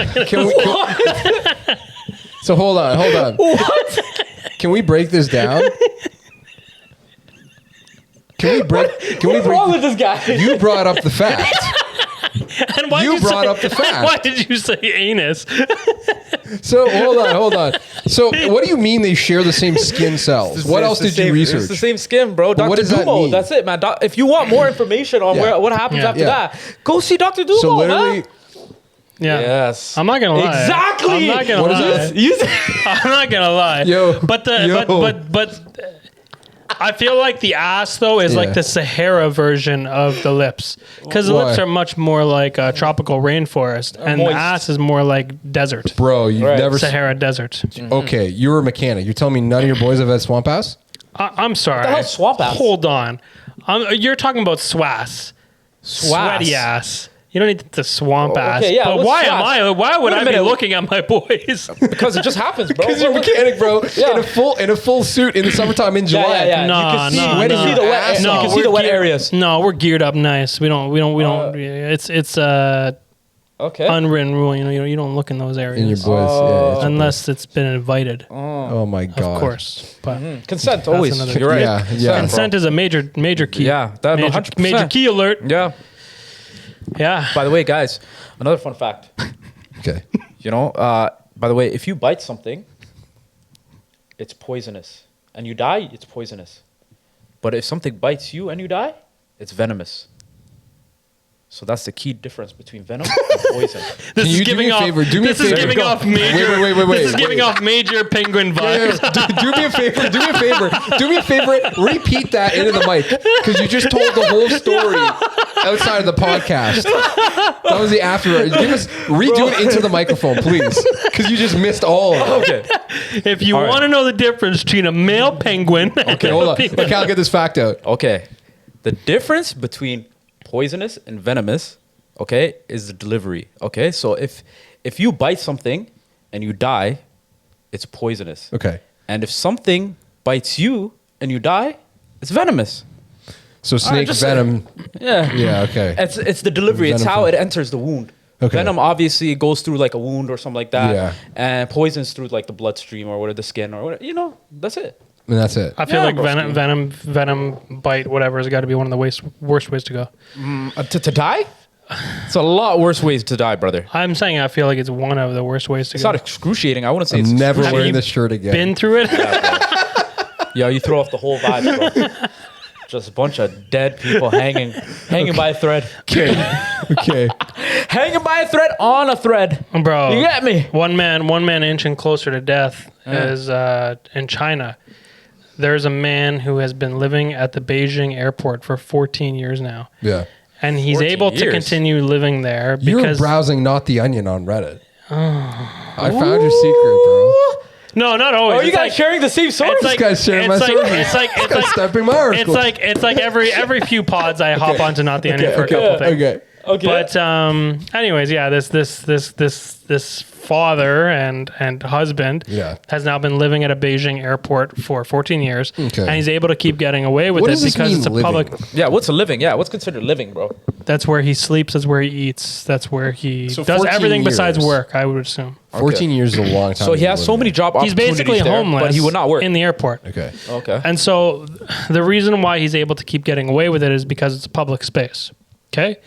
so hold on. What? Can we break this down? What's wrong with this guy? You brought up the fact. And why You brought up the fact. Why did you say anus? So hold on. So what do you mean they share the same skin cells? What else did you research? It's the same skin, bro. But Dr. what does that mean? That's it, man. If you want more information on what happens after that, go see Dr. Dumo, So literally, man. Yeah. Yes. I'm not gonna lie. Exactly. I'm not gonna What is lie. this? I'm not gonna lie. Yo. But I feel like the ass though is Yeah. like the Sahara version of the lips, because the Why? lips are much more like a tropical rainforest, and the moist. ass is more like desert, bro, you've Right. never. Sahara desert. Okay, you're a mechanic. You're telling me none of your boys have had swamp ass? I'm sorry. the hell's swamp ass? Hold on. You're talking about swass. Sweaty ass. You don't need the swamp ass. okay, yeah, but what's why swass? Why would Wait a I be minute. looking at my boys? Because it just happens, bro. Because you're a mechanic, bro. Yeah. In a full suit in the summertime in July. Yeah. No, You can see, no, you can no. see the wet, No, you can see we're the wet geared- areas. No, we're geared up nice. We don't. It's Okay. unwritten rule. You don't look in those areas In your boys, yeah. unless it's been invited, Oh my god. of course. But Consent That's always. another- You're right. Yeah, Consent, yeah. bro. consent is a major key. Yeah, that major, 100%. major key alert. Yeah. Yeah. By the way, guys, another fun fact. Okay. By the way, if you bite something, it's poisonous. And you die, it's poisonous. But if something bites you and you die, it's venomous. So that's the key difference between venom and poison. This is you do giving me a off. favor? Do me a This is favor. giving Go. off major. Wait. This is giving off major penguin vibes. Do me a favor. Do me a favor. Repeat that into the mic because you just told the whole story outside of the podcast. That was the after. Redo it into the microphone, please, because you just missed all of it. Okay. If you want to know the difference between a male penguin, Okay, hold on. I can't get this fact out. Okay. The difference between poisonous and venomous, okay, is the delivery. Okay. So if you bite something and you die, it's poisonous. Okay. And if something bites you and you die, it's venomous. So snake just- venom. Yeah. Yeah. Okay. It's the delivery. It's Venom how from- it enters the wound. Okay. Venom obviously goes through like a wound or something like that. Yeah. And poisons through like the bloodstream or whatever, the skin or whatever. That's it. And that's it. I feel Yeah, like bro. venom bite, whatever, has got to be one of the worst ways to go. To die? It's a lot worse ways to die, brother. I'm saying I feel like it's one of the worst ways to It's go. not excruciating. I wouldn't say it's I'm never excruciating. wearing this shirt again. Been through it? Yeah, you throw off the whole vibe, bro. Just a bunch of dead people hanging by a thread. Okay. Hanging by a thread on a thread. Bro. You get me? One man inching closer to death is in China. There's a man who has been living at the Beijing airport for 14 years now. Yeah. And he's 14 able to years? continue living there You're because browsing Not the Onion on Reddit. I found your secret, bro. no, not always. Oh, you It's guys like- sharing the same source? It's like, guy's sharing my it's like, sources. it's like, it's Guy's like, stepping my article. it's like every few pods I hop onto Not the Onion for a couple things. Okay. Okay. But anyways, yeah, this father and husband Yeah. has now been living at a Beijing airport for 14 years, Okay. and he's able to keep getting away with What it does this because mean, it's a living? public. yeah, what's a living? Yeah, what's considered living, bro? That's where he sleeps. That's where he eats. That's where he So does 14 everything besides years. work. I would assume 14 years is a long time. So he to has live so many there. job he's opportunities basically there, homeless, but he would not work. in the airport. Okay. Okay. And so the reason why he's able to keep getting away with it is because it's a public space. Okay?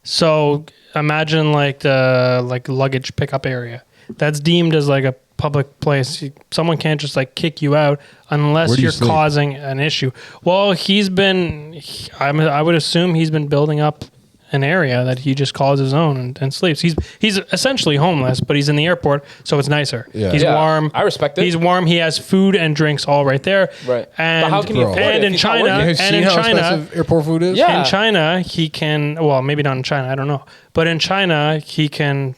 So imagine like the luggage pickup area. That's deemed as like a public place. Someone can't just like kick you out unless Where do you you're sleep? causing an issue. Well, I would assume he's been building up an area that he just calls his own and sleeps. He's essentially homeless, but he's in the airport, so it's nicer. Yeah. He's warm. I respect it. He's warm. He has food and drinks all right there. Right. And, but how can he afford and it in China, and in China, airport food is. Yeah. In China, he can. Well, maybe not in China. I don't know. But in China, he can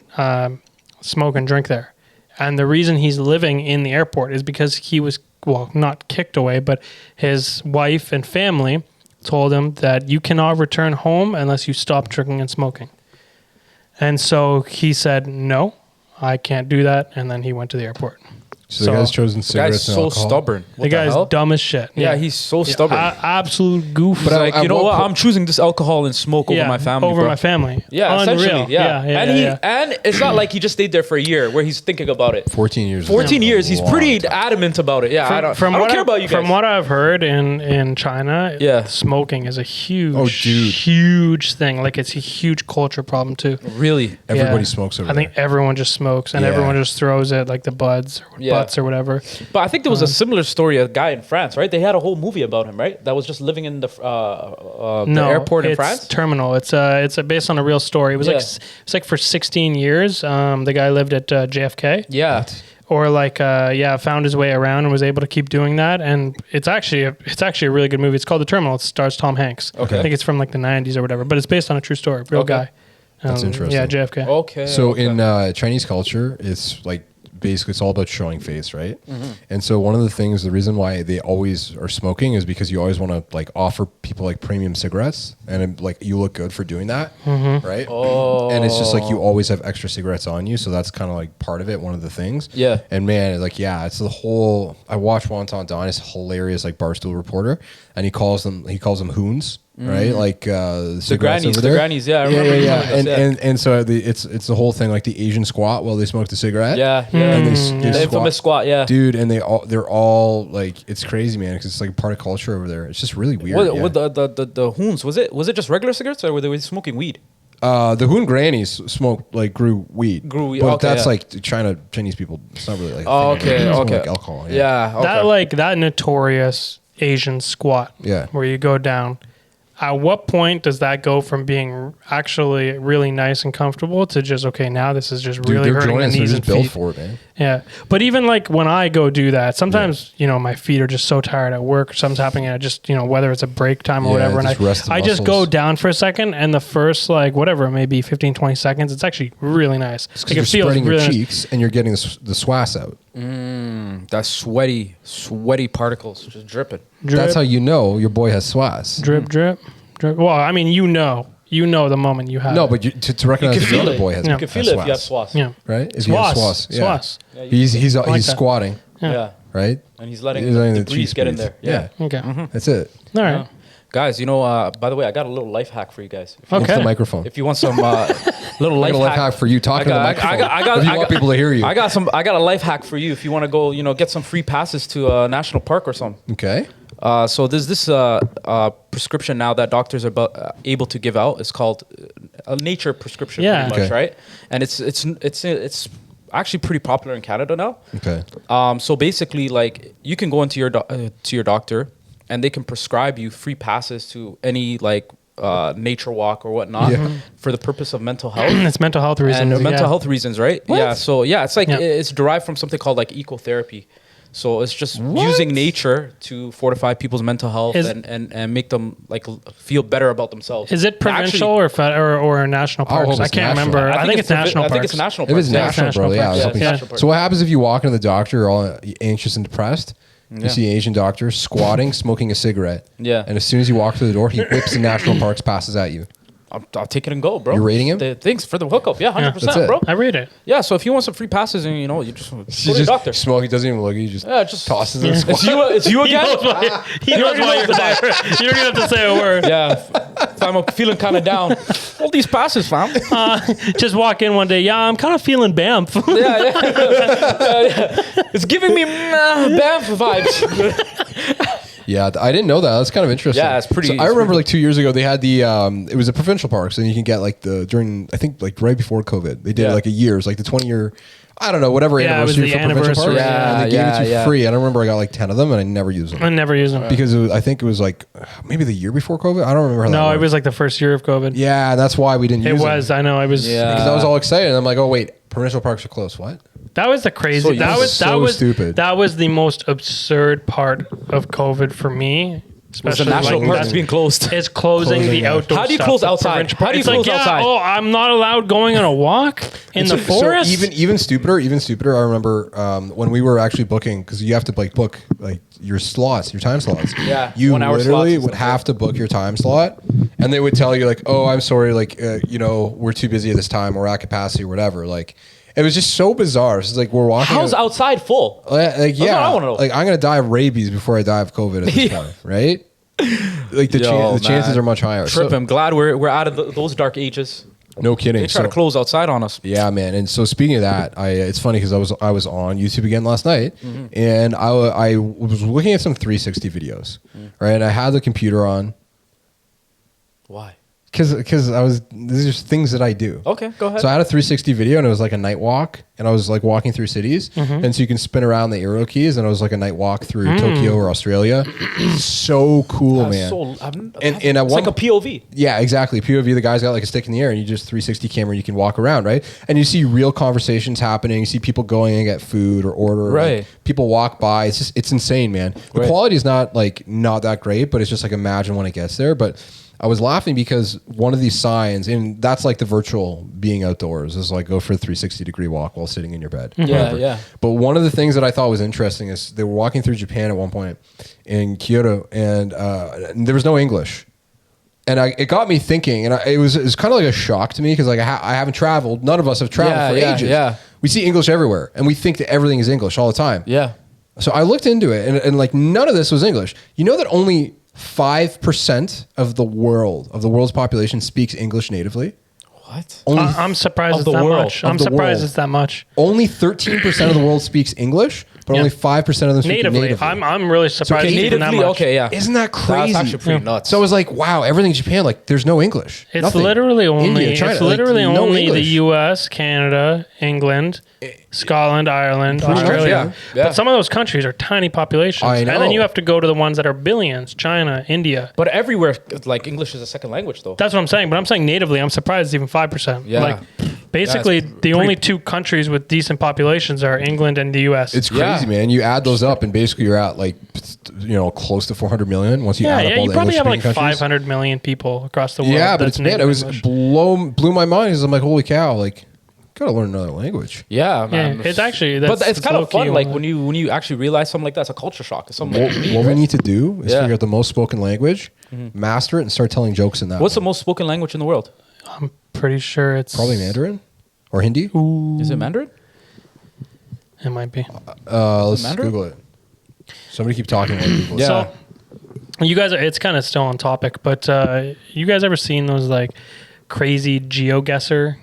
smoke and drink there. And the reason he's living in the airport is because he was, well, not kicked away, but his wife and family told him that you cannot return home unless you stop drinking and smoking. And so he said, no, I can't do that. And then he went to the airport. So the guy's chosen cigarettes and alcohol. The guy's so stubborn. The guy's dumb as shit. Yeah, he's so stubborn. Absolute goof. But like, you know what? I'm choosing this alcohol and smoke over my family. Over my family. Yeah, Unreal. essentially. Yeah. And it's not like he just stayed there for a year where he's thinking about it. 14 years. 14 years. He's pretty adamant about it. Yeah, I don't care about you guys. From what I've heard in China, smoking is a huge thing. Like it's a huge culture problem too. Really? Everybody smokes over there. I think everyone just smokes and everyone just throws it like the butts or whatever. But I think there was a similar story, a guy in France, right? They had a whole movie about him, right? That was just living in the airport in France. Terminal. It's based on a real story. It was like for 16 years. The guy lived at JFK. Yeah. Or found his way around and was able to keep doing that. And it's actually a really good movie. It's called The Terminal. It stars Tom Hanks. Okay. I think it's from like the 90s or whatever, but it's based on a true story. Real guy. That's interesting. Yeah, JFK. Okay. So in Chinese culture, it's like basically it's all about showing face, right? Mm-hmm. And so one of the things, the reason why they always are smoking is because you always want to like offer people like premium cigarettes, and like you look good for doing that, right? Oh. And it's just like you always have extra cigarettes on you, so that's kind of like part of it. One of the things. Yeah. And man, like it's the whole. I watched Wonton Don. He's hilarious, like Barstool reporter, and he calls them hoons. Right, like the grannies, yeah, I remember. And so it's the whole thing, like the Asian squat while they smoke the cigarette. Yeah. And the infamous squat, yeah, dude. And they're all like, it's crazy, man, because it's like part of culture over there. It's just really weird. What the hoons, was it just regular cigarettes, or were they smoking weed? The hoon grannies grew weed. But okay, that's like Chinese people. It's not really like okay. Like alcohol. Yeah. Okay. That notorious Asian squat. Yeah. Where you go down. At what point does that go from being actually really nice and comfortable to just, okay, now this is just really hurting the knees and feet? Built for it, man. Yeah. But even like when I go do that, sometimes, my feet are just so tired at work or something's happening and I just, whether it's a break time or whatever. And I just go down for a second and the first, like, whatever, maybe 15, 20 seconds, it's actually really nice. Like you're spreading your cheeks and you're getting the swass out. That's sweaty particles just dripping. Drip. That's how you know your boy has swass. Drip, drip, drip. Well, I mean, you know the moment you have. No, but to recognize the other boy has. You can feel it if you have swass. Yeah, right. If you have swass, swass. Yeah. He's squatting. Yeah. Right. And he's letting the breeze get in there. Yeah. Okay. Mm-hmm. That's it. All right. Guys, by the way, I got a little life hack for you guys. Okay. The microphone. If you want some little life hack for you talking to the microphone. If you want people to hear you. I got a life hack for you if you want to go, get some free passes to a national park or something. Okay. So there's this prescription now that doctors are able to give out. It's called a nature prescription, pretty much, right? And it's actually pretty popular in Canada now. Okay. So basically, like, you can go into your doctor, and they can prescribe you free passes to any nature walk or whatnot for the purpose of mental health. It's mental health reasons. And mental health reasons, right? What? Yeah. So it's like it's derived from something called like ecotherapy. So it's just using nature to fortify people's mental health and make them like feel better about themselves. Is it provincial or national parks? I can't remember. I think it's national parks. I think it's national parks. If it's national, bro, yeah. So what happens if you walk into the doctor, you're all anxious and depressed? You see an Asian doctor squatting, smoking a cigarette. Yeah. And as soon as you walk through the door, he whips the national parks passes at you. I'll take it and go, bro. You're rating him? Thanks for the hookup. Yeah, 100%, bro. I read it. Yeah, so if you want some free passes and, you just go to the doctor. Smoke, he doesn't even look, he just tosses it. It's you again? He knows why you're there. You don't even have to say a word. Yeah, if I'm feeling kind of down, all these passes, fam. Just walk in one day, I'm kind of feeling Banff. Yeah. It's giving me Banff vibes. Yeah, I didn't know that. That's kind of interesting. Yeah, it's pretty. So I remember like 2 years ago, they had the it was a provincial parks, and you can get like during I think like right before COVID, they did like a year. It was like the 20-year. I don't know, whatever anniversary for provincial parks. Yeah, and they gave it to you free. And I remember I got like 10 of them, and I never used them. I never used them because I think it was like maybe the year before COVID. I don't remember. How that it was like the first year of COVID. Yeah, that's why we didn't use them. It was. I know. I was because I was all excited. And I'm like, oh wait, provincial parks are closed. What? That was the crazy. That was stupid. That was the most absurd part of COVID for me. Especially the national parks being closed. It's closing the outdoor. How do you close outside? How do you close outside? Oh, I'm not allowed going on a walk in the forest. So even stupider. I remember when we were actually booking, because you have to like book like your slots, your time slots. Yeah, you literally would have to book your time slot, and they would tell you like, oh, I'm sorry, like we're too busy at this time, we're at capacity or whatever, like. It was just so bizarre. It's like we're walking. How's outside full? Like yeah, I want to know. Like I'm gonna die of rabies before I die of COVID at this point, right? Like the chances are much higher. I'm glad we're out of those dark ages. No kidding. They try to close outside on us. Yeah, man. And so speaking of that, it's funny because I was on YouTube again last night, and I was looking at some 360 videos, right? And I had the computer on. Why? Because these are just things that I do. Okay, go ahead. So I had a 360 video, and it was like a night walk, and I was like walking through cities, and so you can spin around the arrow keys, and it was like a night walk through Tokyo or Australia. So cool, man. It's like a POV. Yeah, exactly. POV. The guy's got like a stick in the air, and you just 360 camera. You can walk around, right? And you see real conversations happening. You see people going and get food or order. Right. Like, people walk by. It's insane, man. The quality is not that great, but it's just like imagine when it gets there, but. I was laughing because one of these signs, and that's like the virtual being outdoors, is like go for a 360-degree walk while sitting in your bed. Yeah. But one of the things that I thought was interesting is they were walking through Japan at one point in Kyoto, and there was no English. And it got me thinking, and it was kind of like a shock to me because like I haven't traveled. None of us have traveled for ages. Yeah. We see English everywhere, and we think that everything is English all the time. Yeah. So I looked into it, and like none of this was English. You know that only 5% of the world's population speaks English natively. What? I'm surprised it's that much. I'm surprised it's that much. Only 13% of the world speaks English, but only 5% of them speak natively. I'm really surprised. So natively, that much. Okay, yeah. Isn't that crazy? That's actually pretty nuts. So I was like, wow, everything in Japan, like, there's no English. It's Nothing. literally only India, China, only no the U.S., Canada, England, Scotland, Ireland, Australia. Yeah. But some of those countries are tiny populations. I know. And then you have to go to the ones that are billions, China, India. But everywhere, like, English is a second language, though. That's what I'm saying. But I'm saying natively, I'm surprised it's even 5%. Yeah. Like, basically, the only two countries with decent populations are England and the U.S. It's crazy, man. You add those up, and basically you're at, like, close to 400 million once you add up all the English-speaking countries. You probably have, like, 500 million people across the world. Yeah, but it blew my mind because I'm like, holy cow, like, gotta learn another language. Yeah, man. Yeah, it's actually, but it's kind of fun. Like when you actually realize something like that, it's a culture shock. It's something. What we need to do is figure out the most spoken language, master it, and start telling jokes in that. What's the most spoken language in the world? I'm pretty sure it's probably Mandarin or Hindi. Ooh. Is it Mandarin? It might be. Let's Google it. Somebody keep talking while Google it. Yeah. So, you guys, it's kind of still on topic, but you guys ever seen those like crazy GeoGuessr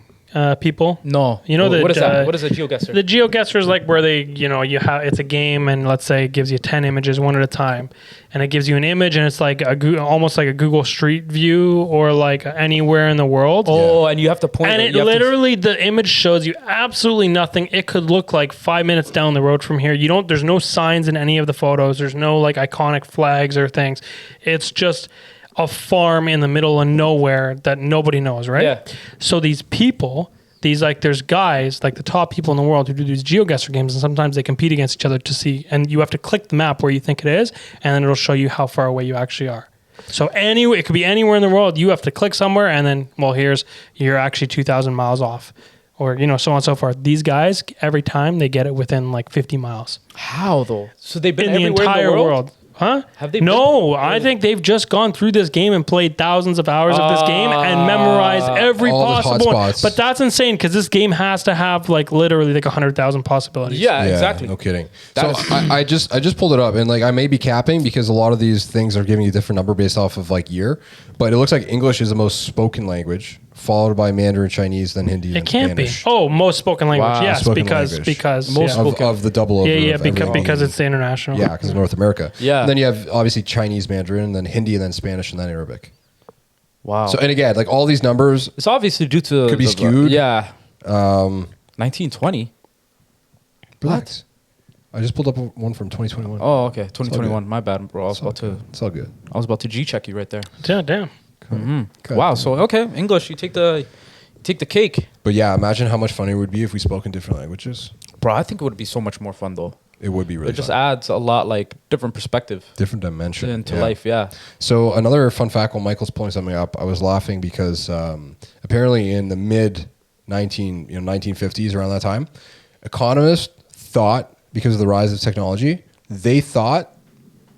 people? No. You know what is that? What is a GeoGuessr? The GeoGuessr is like where they, you have, it's a game, and let's say it gives you 10 images one at a time, and it gives you an image, and it's like almost like a Google Street View or like anywhere in the world. Oh, and you have to point. And it literally, the image shows you absolutely nothing. It could look like 5 minutes down the road from here. There's no signs in any of the photos. There's no like iconic flags or things. It's just a farm in the middle of nowhere that nobody knows, right? Yeah. So these people, there's guys, like the top people in the world who do these GeoGuessr games, and sometimes they compete against each other to see, and you have to click the map where you think it is, and then it'll show you how far away you actually are. So anyway, it could be anywhere in the world. You have to click somewhere, and then, you're actually 2,000 miles off. Or, so on and so forth. These guys, every time, they get it within like 50 miles. How, though? So they've been in the entire world. Huh? Have they? No, I think they've just gone through this game and played thousands of hours of this game and memorized every possible one. But that's insane because this game has to have like literally like 100,000 possibilities. Yeah, exactly. No kidding. So I just pulled it up, and like I may be capping because a lot of these things are giving you a different number based off of like year, but it looks like English is the most spoken language followed by Mandarin Chinese, then Hindi. It can't Spanish. Be. Oh, most spoken language. Wow. Yes, spoken because most of the double over. Yeah, because it's the international. Yeah, because of North America. Yeah. And then you have obviously Chinese Mandarin, then Hindi, and then Spanish, and then Arabic. Wow. So and again, like all these numbers, it's obviously due to could be skewed. Yeah. 1920. Relax. I just pulled up one from 2021. Oh, okay. 2021. My bad, bro. It's all good. I was about to G-check you right there. Yeah, damn. Mm-hmm. Wow. So English. You take the cake. But yeah, imagine how much funnier it would be if we spoke in different languages. Bro, I think it would be so much more fun though. It would be really. It just adds a lot, like different perspective, different dimension into life. Yeah. So another fun fact while Michael's pulling something up, I was laughing because apparently in the mid 1950s, around that time, economists thought, because of the rise of technology, they thought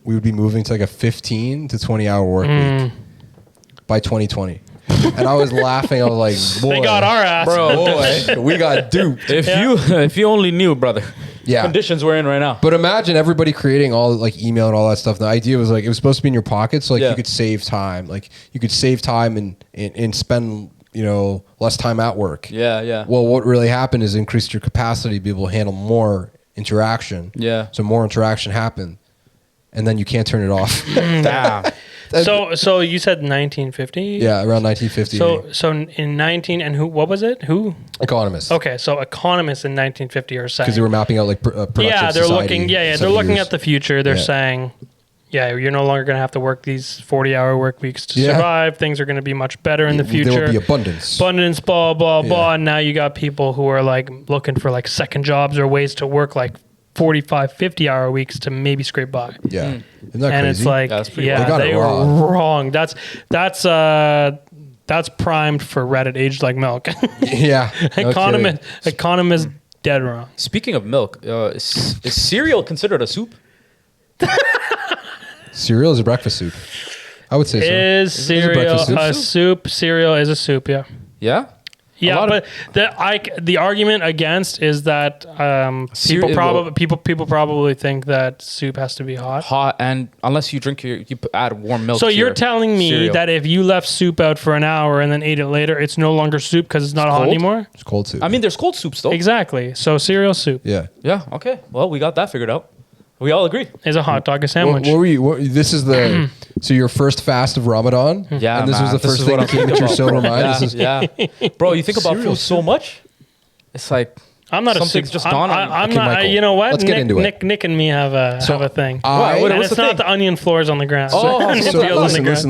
we would be moving to like a 15 to 20 hour work week by 2020. And I was laughing. I was like, boy, they got our ass, bro. Boy, we got duped. If you only knew, brother. Yeah. Conditions we're in right now. But imagine everybody creating all like email and all that stuff. The idea was like it was supposed to be in your pocket, so like you could save time. Like you could save time and spend less time at work. Yeah. Well, what really happened is increased your capacity to be able to handle more interaction. Yeah. So more interaction happened, and then you can't turn it off. Damn. So you said 1950? Yeah, around 1950. So in 19 and what was it? Who? Economists. Okay, so economists in 1950 are saying, because they were mapping out like production. Yeah, they're looking. Yeah, they're looking at the future. They're saying, you're no longer going to have to work these 40-hour work weeks to survive. Things are going to be much better in the future. There will be abundance, blah blah blah. And now you got people who are like looking for like second jobs or ways to work like 45, 50-hour weeks to maybe scrape by. Yeah. Isn't that and crazy? It's like, they were wrong. That's primed for Reddit aged like milk. Yeah. Economist dead wrong. Speaking of milk, is cereal considered a soup? Cereal is a breakfast soup. I would say so. Is cereal a soup? Cereal is a soup, yeah. Yeah? Yeah, but the argument against is that people probably think that soup has to be hot. And unless you add warm milk. So you're telling me that if you left soup out for an hour and then ate it later, it's no longer soup because it's not hot anymore? It's cold soup. I mean, there's cold soups though. Exactly. So cereal soup. Yeah. Yeah. Okay. Well, we got that figured out. We all agree. Is a hot dog a sandwich? This is the so your first fast of Ramadan. Yeah, and this was the first thing that came into your sober mind. Yeah. Bro, you think about food so much. It's like I'm not something's a just dawned on me. I'm not. Michael, you know what? Let's get into it. Nick and me have a thing. And it's not the onion floors on the ground.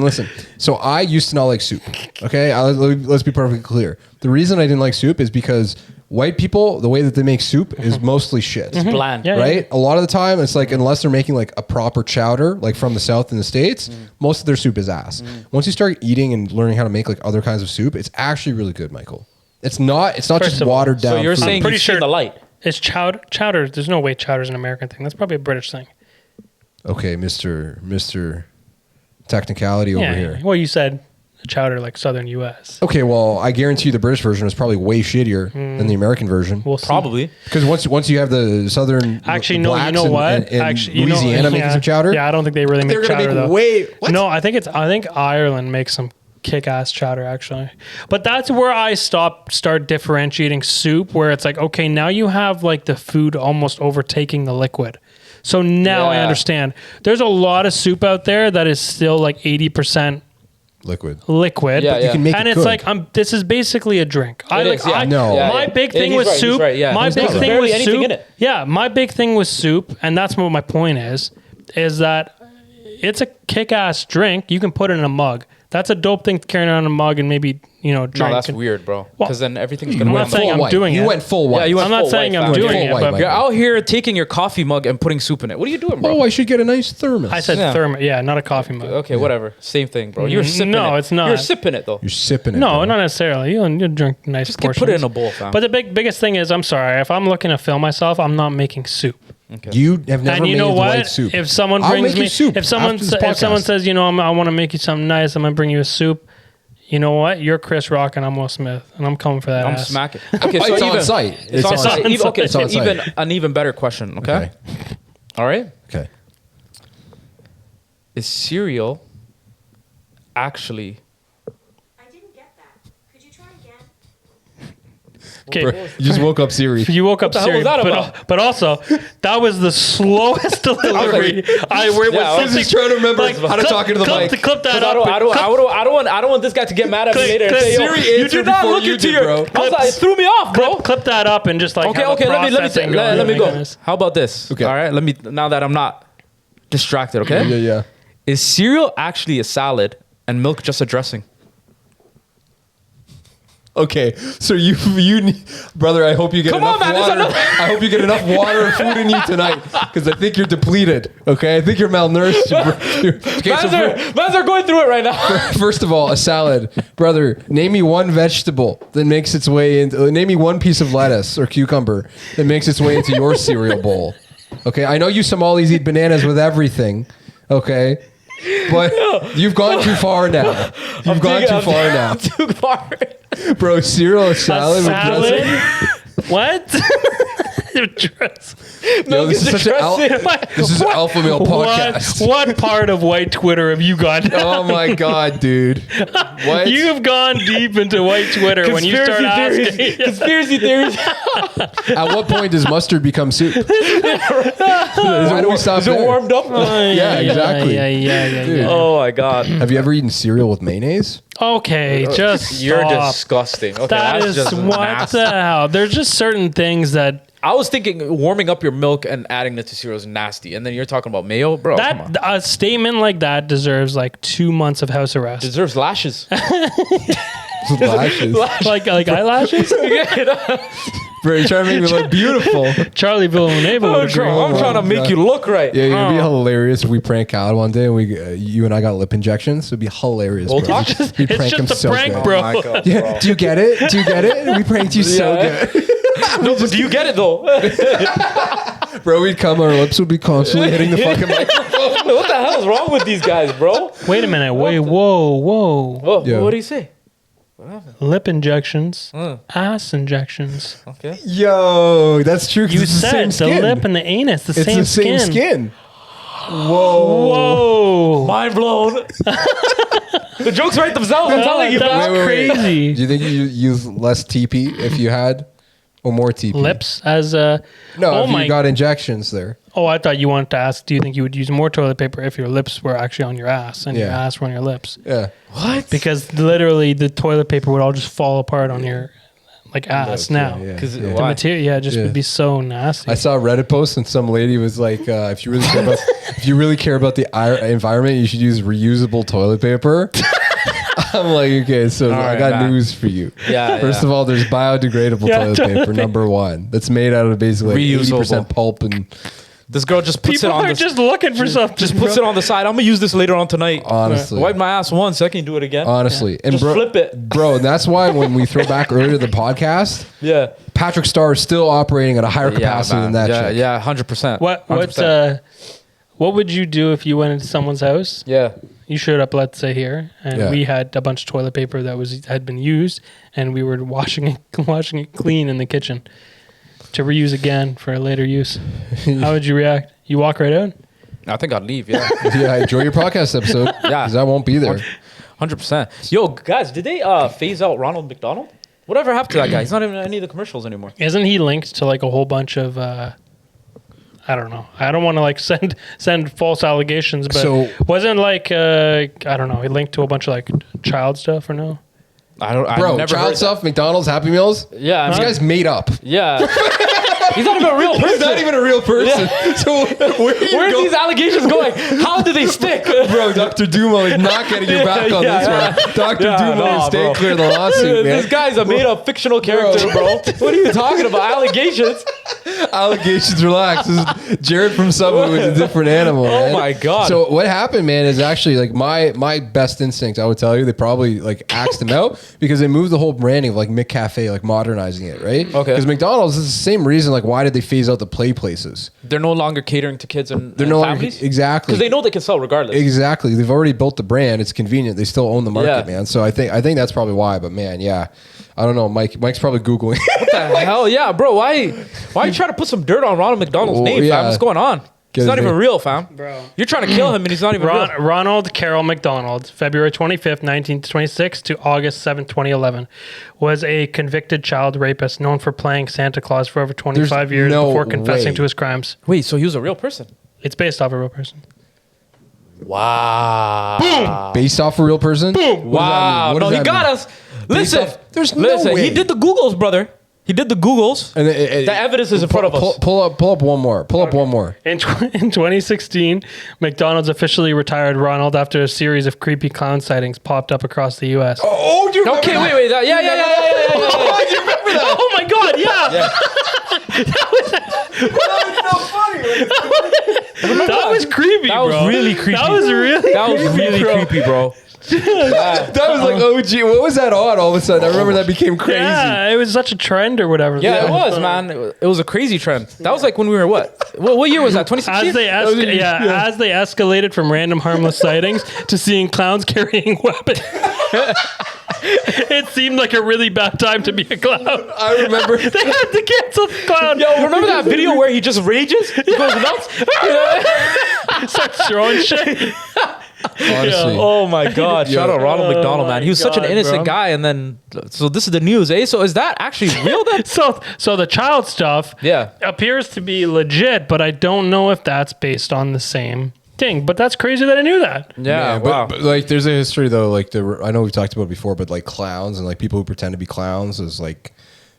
Listen. So I used to not like soup. Okay, let's be perfectly clear. The reason I didn't like soup is because white people, the way that they make soup is mostly shit. It's bland. Right? A lot of the time, it's like, unless they're making like a proper chowder, like from the South in the States, most of their soup is ass. Once you start eating and learning how to make like other kinds of soup, it's actually really good, Michael. It's not just watered down. So you're food. saying pretty sure the light. It's chowder. There's no way chowder's an American thing. That's probably a British thing. Okay, Mr. Technicality over here. Well, you said chowder like Southern U.S. Okay, well, I guarantee you the British version is probably way shittier than the American version. We'll see. Probably. Because once you have the Southern no, you know what? Louisiana making some chowder. Yeah, I don't think they really make chowder though. What? No, I think Ireland makes some kick-ass chowder actually. But that's where I start differentiating soup, where it's like, okay, now you have like the food almost overtaking the liquid. So now I understand. There's a lot of soup out there that is still like 80% liquid. Yeah, you can make and it it's good. like this is basically a drink. My big thing with soup. My big thing with soup. Yeah, my big thing with soup, and that's what my point is that it's a kick-ass drink. You can put it in a mug. That's a dope thing to carry around in a mug and maybe, drink. No, that's weird, bro. Because then everything's going to I'm not saying I'm doing it. You went full white. Yeah, I'm not saying I'm doing it, but you're out here taking your coffee mug and putting soup in it. What are you doing, bro? Oh, I should get a nice thermos. I said thermos. Yeah, not a coffee mug. Okay, whatever. Same thing, bro. You're sipping it. No, it's not. You're sipping it, though. You're sipping it. No, bro. not necessarily. You drink nice Just portions. put it in a bowl, fam. But the biggest thing is, I'm sorry, if I'm looking to fill myself, I'm not making soup. Okay. You have never made white soup. If someone brings me soup, if someone says, I want to make you something nice, I'm gonna bring you a soup. You know what? You're Chris Rock and I'm Will Smith, and I'm coming for that. I'm ass. smacking. Okay, so it's on site. It's on site. Okay, it's on site. An even better question. Okay. All right. Okay. Is cereal actually? I didn't get that. Could you try Okay, you just woke up Siri. You woke up Siri, but also that was the slowest delivery. I was just trying to remember how to talk into the mic. Clip that up. I don't want this guy to get mad at me later. And say, Siri you did not look into your. Bro. It threw me off, bro. Clip that up and just like okay. Let me go. How about this? Okay. All right. Let me now that I'm not distracted. Okay. Yeah. Is cereal actually a salad and milk just a dressing? Okay, so you brother, I hope you get enough water. I hope you get enough water and food in you tonight, because I think you're depleted. Okay, I think you're malnourished. Mans are going through it right now. First of all, a salad, brother. Name me one vegetable that makes its way into. Name me one piece of lettuce or cucumber that makes its way into your cereal bowl. Okay, I know you Somalis eat bananas with everything. Okay. But you've gone too far now. You've gone too far now. Too far. Bro, cereal and salad with dressing? What? No, this is such this is an alpha male podcast. What part of white Twitter have you gone down? Oh my god, dude! What? You've gone deep into white Twitter when you start asking conspiracy theories. At what point does mustard become soup? Why do we stop Is it warmed up? Yeah, exactly. Yeah. Oh my god! Have you ever eaten cereal with mayonnaise? Okay, just you're stop. Disgusting. Okay, that is just what nasty. the hell. There's just certain things that. I was thinking warming up your milk and adding it to cereal is nasty, and then you're talking about mayo, bro. That a statement like that deserves like 2 months of house arrest. Deserves lashes. Lashes. like eyelashes. Bro, you're trying to make me look beautiful. Charlie Villanueva would agree. I'm trying to make you look right. Yeah, it'd be hilarious if we prank out one day and you and I got lip injections. It'd be hilarious. We'll bro. talk. We prank him just a so prank, good. bro. Oh my God, Yeah. bro. Do you get it? Do you get it? We pranked you so good. No, but do you get it though? Bro, we'd come, our lips would be constantly hitting the fucking microphone. What the hell is wrong with these guys, bro? Wait a minute. Whoa. Yeah. What do you say? Lip injections, ass injections. Okay. Yo, that's true. You it's the same said the skin. lip and the anus, It's the same skin. Whoa. Mind blown. The jokes write themselves. I'm telling you. That's Wait. crazy. Do you think you use less TP if you had, or more TP? Lips as a. No, if you got injections there. Oh, I thought you wanted to ask, do you think you would use more toilet paper if your lips were actually on your ass and your ass were on your lips? Yeah. What? Because literally the toilet paper would all just fall apart on your ass now. Because The material, would be so nasty. I saw a Reddit post and some lady was like, if you really care about the environment, you should use reusable toilet paper. I'm like, okay, so I got news for you. First of all, there's biodegradable toilet paper, number one. That's made out of basically 80% pulp and. This girl just puts People it on. are just looking for something. Just puts it on the side. I'm gonna use this later on tonight. Honestly, wipe my ass once. I can do it again. Honestly, and just flip it, bro. And that's why when we throw back earlier the podcast, Patrick Starr is still operating at a higher capacity than that. Yeah, 100%. What would you do if you went into someone's house? Yeah, you showed up, let's say here, and we had a bunch of toilet paper that had been used, and we were washing it clean in the kitchen to reuse again for a later use. How would you react? You walk right out? I think I'd leave. Yeah. Enjoy your podcast episode. Because I won't be there. 100%. Yo, guys, did they phase out Ronald McDonald? Whatever happened to that guy? He's not even in any of the commercials anymore. Isn't he linked to like a whole bunch of? I don't know. I don't want to like send false allegations, but wasn't like I don't know. He linked to a bunch of like child stuff or no? Bro, child stuff, McDonald's, Happy Meals. Yeah, this guy's made up. Yeah. He's not even a real person. He's not even a real person. Yeah. So where's these allegations going? How do they stick? Bro, Dr. Dumo is not getting your back on this one. Dr. Dumo is staying clear of the lawsuit, man. This guy's a made-up fictional character, bro. What are you talking about? Allegations? Allegations, relax. This is Jared from Subway was a different animal, man. Oh my God. So what happened, man, is actually like my best instinct, I would tell you, they probably like axed him out because they moved the whole branding of like McCafe, like modernizing it, right? Okay. Because McDonald's is the same reason, like why did they phase out the play places? They're no longer catering to kids and They're no families? longer, exactly. Because they know they can sell regardless. Exactly. They've already built the brand. It's convenient. They still own the market, man. So I think that's probably why. But man, yeah, I don't know. Mike's probably Googling. What the hell? Yeah, bro. Why you trying to put some dirt on Ronald McDonald's name, fam? What's going on? He's not even real, fam. Bro. You're trying to kill him, and he's not even real. Ronald Carroll McDonald, February 25th, 1926 to August 7th, 2011, was a convicted child rapist known for playing Santa Claus for over 25 years before confessing to his crimes. Wait, so he was a real person? It's based off a real person. Wow. Boom. Based off a real person? Boom. Wow. No, he got us. Listen. There's no way. He did the Googles, brother. He did the Googles. And the evidence is in front of us. Pull up one more. Up one more. In 2016, McDonald's officially retired Ronald after a series of creepy clown sightings popped up across the U.S. Oh, do you remember that? Wait. Yeah. Oh, do you remember that? Oh, my God, yeah. That was creepy, bro. That was really creepy. That was really creepy, bro. That was like, oh, gee, what was that on all of a sudden? I remember that became crazy. Yeah, it was such a trend or whatever. Yeah, it was, man. It was a crazy trend. That was like when we were what year was that? 2016? As they escalated from random harmless sightings to seeing clowns carrying weapons. It seemed like a really bad time to be a clown. I remember they had to cancel the clown. Yo, remember that video where he just rages? He goes nuts. Starts throwing shit. Honestly. Oh my God! Shout out Ronald McDonald, man. He was such an innocent guy, and then so this is the news, eh? So is that actually real then? So the child stuff, appears to be legit, but I don't know if that's based on the same thing. But that's crazy that I knew that. Yeah, wow. But like, there's a history though. Like, I know we've talked about it before, but like clowns and like people who pretend to be clowns is like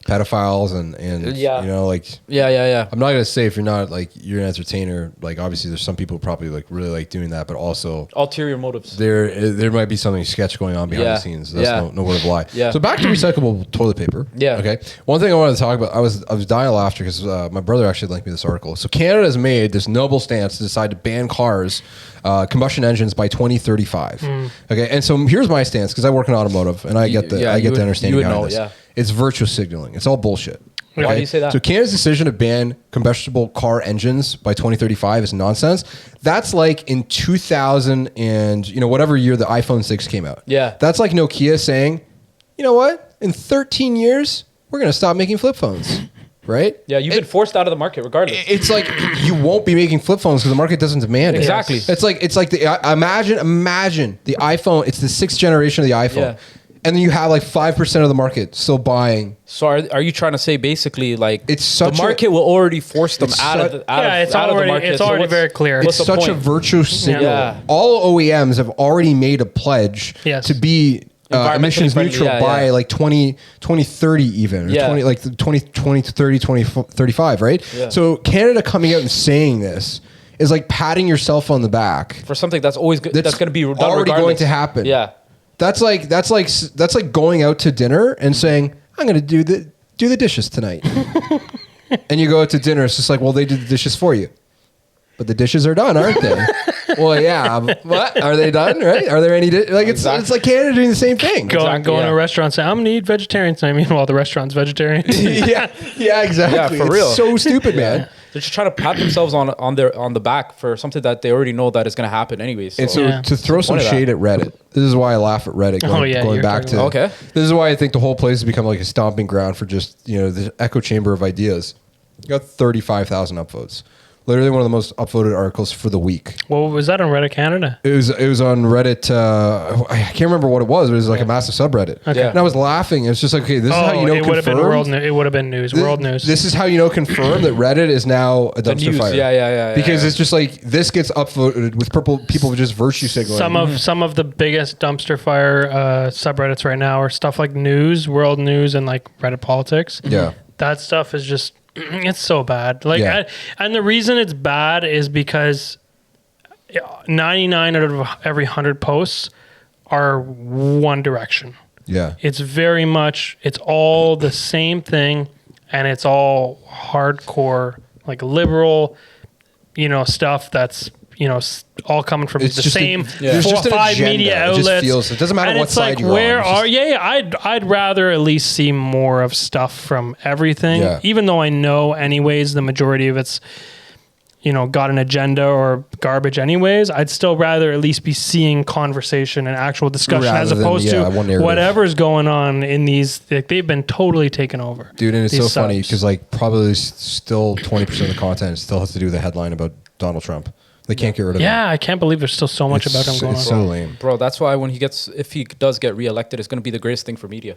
pedophiles and you know, like I'm not gonna say if you're not like you're an entertainer, like obviously there's some people who probably like really like doing that, but also ulterior motives. There might be something sketch going on behind the scenes. That's no word of lie. So back to recyclable toilet paper. Okay. One thing I wanted to talk about, I was dying of laughter because my brother actually linked me this article. So Canada has made this noble stance to decide to ban cars, combustion engines by 2035. Okay. And so here's my stance, because I work in automotive and I get the understanding behind this. It's virtue signaling. It's all bullshit. Okay? Why do you say that? So Canada's decision to ban combustible car engines by 2035 is nonsense. That's like in 2000 and whatever year the iPhone 6 came out. Yeah. That's like Nokia saying, you know what? In 13 years, we're going to stop making flip phones. Right? Yeah, you've been forced out of the market regardless. It's like you won't be making flip phones because the market doesn't demand it. Exactly. It's like imagine the iPhone. It's the 6th generation of the iPhone. Yeah. And then you have like 5% of the market still buying. So are you trying to say basically like the market will already force them out of the market? It's already very clear. It's such a virtue signal. Yeah. All OEMs have already made a pledge to be emissions neutral by like 2030 even. Or 2030, 2035, right? Yeah. So Canada coming out and saying this is like patting yourself on the back. For something that's always good. That's going to be done already going to happen. Yeah. That's like going out to dinner and saying, I'm going to do the dishes tonight. And you go out to dinner, it's just like, well, they did the dishes for you. But the dishes are done, aren't they? Well, yeah. What? Are they done, right? Are there any it's like Canada doing the same thing. Going to a restaurant, say, I'm going to eat vegetarian tonight. Meanwhile, the restaurant's vegetarian. yeah, exactly. Yeah, for real. It's so stupid, man. They're just trying to pat themselves on the back for something that they already know that is going to happen anyways. And so to throw some shade at Reddit, this is why I laugh at Reddit. Going back to this is why I think the whole place has become like a stomping ground for just the echo chamber of ideas. You got 35,000 upvotes. Literally one of the most upvoted articles for the week. Well, was that on Reddit Canada? It was on Reddit. I can't remember what it was. It was like a massive subreddit. Okay. And I was laughing. It was just like, okay, this is how you know. It would have been World News. World News. This is how you know confirmed that Reddit is now a dumpster fire. Yeah. Because it's just like this gets upvoted with people just virtue signaling. Some of the biggest dumpster fire subreddits right now are stuff like news, world news, and like Reddit politics. Yeah, that stuff is just. It's so bad. And the reason it's bad is because 99 out of every 100 posts are one direction. Yeah. It's very much, it's all the same thing, and it's all hardcore, like liberal, stuff that's, all coming from the same 4 or 5 media outlets. It doesn't matter what side you're on. I'd rather at least see more of stuff from everything, even though I know anyways the majority of it's, got an agenda or garbage anyways. I'd still rather at least be seeing conversation and actual discussion as opposed to whatever's going on in these. They've been totally taken over. Dude, and it's so funny because like probably still 20% of the content still has to do with the headline about Donald Trump. They can't get rid of him. Yeah, I can't believe there's still so much about him going on. It's so lame. Bro, that's why if he does get reelected, it's going to be the greatest thing for media.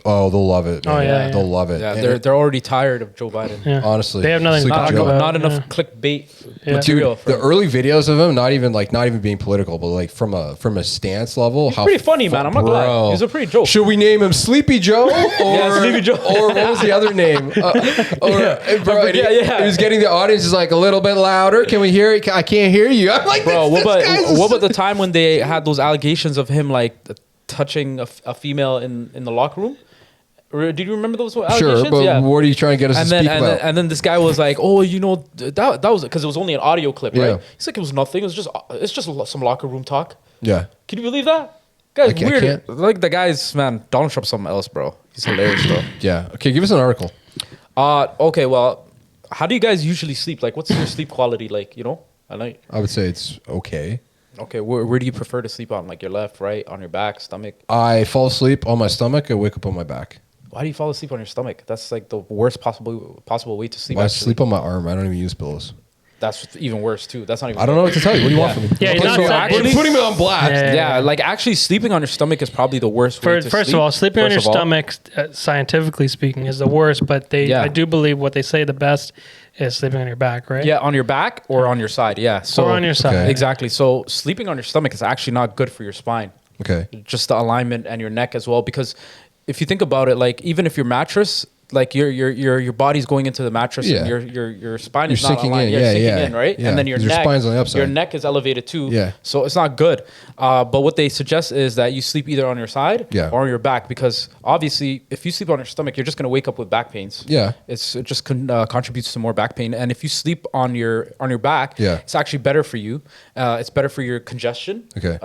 Oh, they'll love it. Man. Oh, yeah. They'll love it. Yeah, they're already tired of Joe Biden. Yeah. Honestly. They have nothing to talk about. Not enough clickbait material. Dude, the early videos of him, not even being political, but like from a stance level. He's pretty funny, man. I'm not gonna lie. He's a pretty joke. Should we name him Sleepy Joe? Or, Sleepy Joe. Or what was the other name? He was getting the audience is like a little bit louder. Can we hear it? I can't hear you. I'm like, bro, what about the time when they had those allegations of him like touching a female in the locker room? Did you remember those allegations? Sure, but what are you trying to get us to speak about? And then this guy was like, "Oh, that was because it was only an audio clip, right?" He's like, "It was nothing. It's just some locker room talk." Yeah. Can you believe that? Guy's weird. Like the guy's Donald Trump's something else, bro. He's hilarious, though. Yeah. Okay, give us an article. Okay. Well, how do you guys usually sleep? Like, what's your sleep quality like? At night. I would say it's okay. Okay, where do you prefer to sleep on? Like your left, right, on your back, stomach? I fall asleep on my stomach. I wake up on my back. Why do you fall asleep on your stomach? That's like the worst possible way to sleep. I sleep on my arm. I don't even use pillows. That's even worse too. That's not even. I don't know what to tell you. What do you want from me? Yeah, you're putting me on blast. Yeah, like actually sleeping on your stomach is probably the worst way to sleep. First of all, sleeping on your stomach, scientifically speaking, is the worst. But I do believe what they say the best is sleeping on your back, right? Yeah, on your back or on your side. Yeah, so or on your side. Okay. Exactly. So sleeping on your stomach is actually not good for your spine. Okay. Just the alignment and your neck as well, because if you think about it, like even if your mattress, like your body's going into the mattress, and your spine is not aligned. You're sinking in, right? Yeah. And then your spine's on the upside. Your neck is elevated too. Yeah. So it's not good. But what they suggest is that you sleep either on your side or on your back, because obviously if you sleep on your stomach, you're just going to wake up with back pains. Yeah. It just contributes to more back pain. And if you sleep on your back, it's actually better for you. It's better for your congestion. Okay.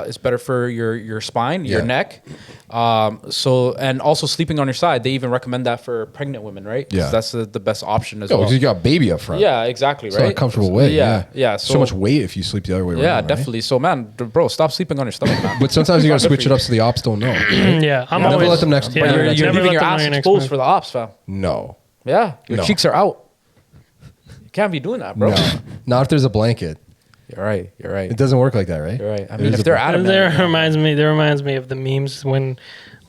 It's better for your spine, your neck. And also sleeping on your side, they even recommend that for pregnant women, right? Yeah. That's the best option as well. Because you got a baby up front. Yeah, exactly, It's right? not a comfortable way. Yeah. So much weight if you sleep the other way around. Yeah, right? definitely. So, man, bro, stop sleeping on your stomach, man. But sometimes you got to switch it up so the ops don't know. Right? Yeah, I'm Never always let them next. But you're leaving your ass exposed for the ops, fam. No. Yeah, your cheeks are out. You can't be doing that, bro. No. Not if there's a blanket. You're right. It doesn't work like that, right? You're right. I mean, if they're adamant. That reminds me of the memes when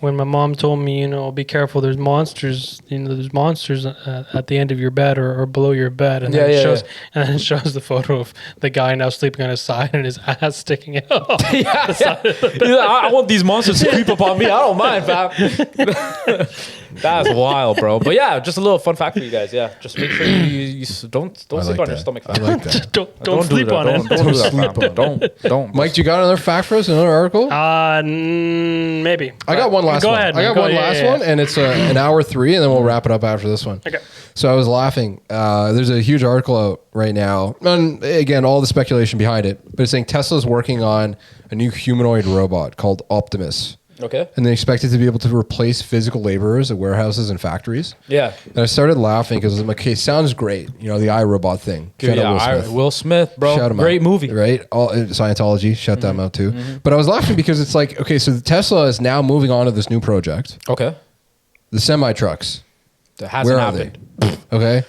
my mom told me, be careful. There's monsters. There's monsters at the end of your bed or below your bed, and then it shows the photo of the guy now sleeping on his side and his ass sticking out. I want these monsters to creep up on me. I don't mind, fam. That's wild, bro. But yeah, just a little fun fact for you guys. Yeah, just make sure you don't sleep on your stomach. I like that. don't sleep on it. Don't do that, fam. Don't. Mike, you got another fact for us? Another article? Maybe. I got one last Go one. ahead. I got one last one, and it's an hour 3, and then we'll wrap it up after this one. Okay. So I was laughing. There's a huge article out right now, and again, all the speculation behind it, but it's saying Tesla's working on a new humanoid robot called Optimus. Okay. And they expect it to be able to replace physical laborers at warehouses and factories. Yeah. And I started laughing because I'm like, okay, sounds great. The iRobot thing. Shout out Will Smith, bro. Shout him Great out, movie. Right? Scientology, shout them out too. But I was laughing because it's like, okay, so Tesla is now moving on to this new project. Okay. The semi-trucks. That hasn't happened. Okay.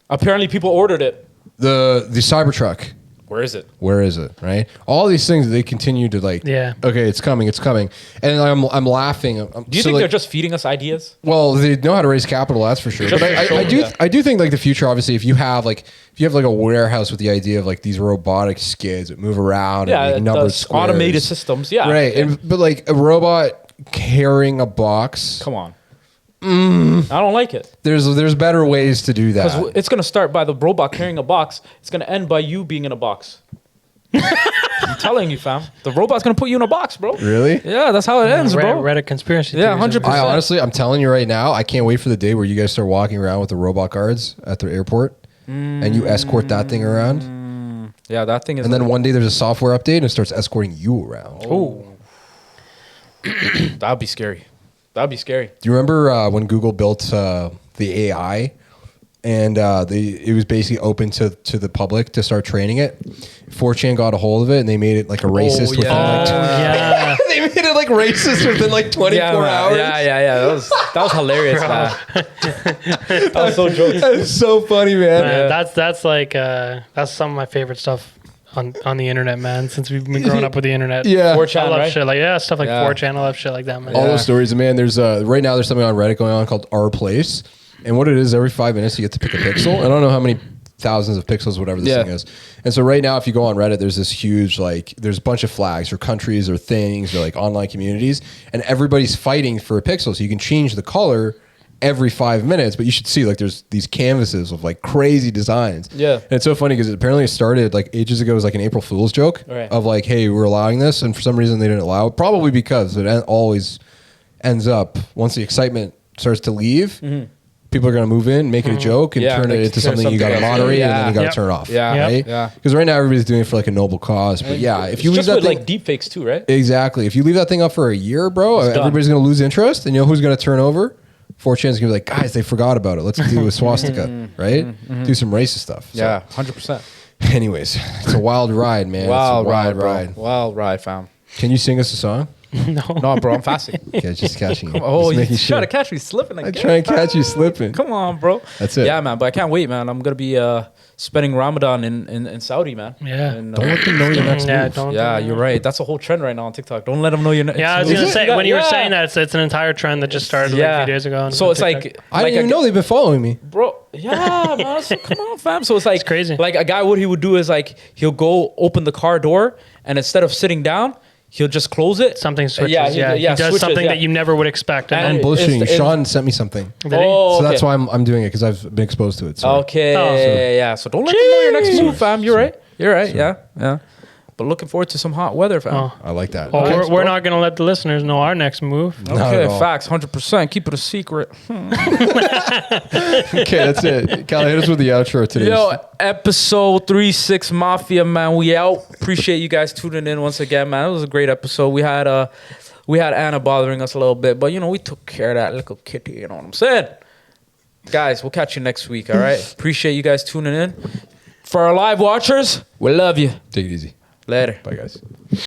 Apparently people ordered it. The Cybertruck. Where is it? Where is it? Right? All these things they continue to like. Yeah. Okay, it's coming. And I'm laughing. Do you think they're just feeding us ideas? Well, they know how to raise capital. That's for sure. But I do think like the future. Obviously, if you have like a warehouse with the idea of like these robotic skids that move around and like numbered squares, automated systems. Yeah. Right. Yeah. But like a robot carrying a box. Come on. I don't like it. There's better ways to do that. Because it's going to start by the robot carrying a box. It's going to end by you being in a box. I'm telling you, fam. The robot's going to put you in a box, bro. Really? Yeah, that's how it ends, bro. Reddit conspiracy. Yeah, 100%. I'm telling you right now, I can't wait for the day where you guys start walking around with the robot guards at the airport and you escort that thing around. Yeah, that thing is. And then one day there's a software update and it starts escorting you around. Oh. That'd be scary. That'd be scary. Do you remember when Google built the AI and it was basically open to the public to start training it. 4chan got a hold of it, and they made it like a racist within like they made it like racist within like 24 hours. Yeah. That was hilarious, man. That was so jokes. That's so funny, man. That's like that's some of my favorite stuff on the internet, man. Since we've been growing up with the internet, 4chan, I love right? shit like stuff like 4chan. I love shit like that, man. All those stories, man. There's right now there's something on Reddit going on called Our Place, and what it is, every 5 minutes you get to pick a pixel. I don't know how many thousands of pixels, whatever this thing is. And so right now, if you go on Reddit, there's this huge there's a bunch of flags or countries or things or like online communities, and everybody's fighting for a pixel. So you can change the color every 5 minutes, but you should see like there's these canvases of like crazy designs. And it's so funny because apparently it started like ages ago as like an April Fool's joke of like, hey, we're allowing this, and for some reason they didn't allow it, probably because it always ends up once the excitement starts to leave, people are going to move in, make it a joke, and turn it into something you got to moderate, and then you got to turn it off. Right? Because right now everybody's doing it for like a noble cause, but if you leave that thing, like deepfakes too, right? Exactly. If you leave that thing up for a year, bro, everybody's going to lose interest, and you know who's going to turn over? 4chan's gonna be like, guys, they forgot about it. Let's do a swastika, right? Do some racist stuff. So. Yeah, 100%. Anyways, it's a wild ride, man. Wild ride. Wild ride, fam. Can you sing us a song? No, bro, I'm fasting. Okay, just catching you. Oh, you're trying to catch me slipping again. I try and catch you slipping. Come on, bro. That's it. Yeah, man, but I can't wait, man. I'm gonna be spending Ramadan in Saudi, man. Yeah. And, don't let them know your next move. You're right. That's a whole trend right now on TikTok. Don't let them know your next move. I was gonna say, when you were saying that, it's an entire trend that just started like a few days ago. So it's like I didn't even know they've been following me, bro. Yeah, man. So come on, fam. So it's like it's crazy. Like a guy, what he would do is like he'll go open the car door, and instead of sitting down, he'll just close it. Something switches. He does switches, something that you never would expect. I'm bullshitting. Sean sent me something. So that's why I'm doing it, because I've been exposed to it. So. Okay. So don't let them know your next move, fam. You're right. Yeah. But looking forward to some hot weather, fam. I like that. Well, we're not going to let the listeners know our next move. Okay, facts, 100%. Keep it a secret. Okay, that's it. Cal, hit us with the outro today. Yo, episode 36 Mafia, man. We out. Appreciate you guys tuning in once again, man. It was a great episode. We had Anna bothering us a little bit, but we took care of that little kitty. You know what I'm saying? Guys, we'll catch you next week. All right. Appreciate you guys tuning in. For our live watchers, we love you. Take it easy. Later. Bye, guys.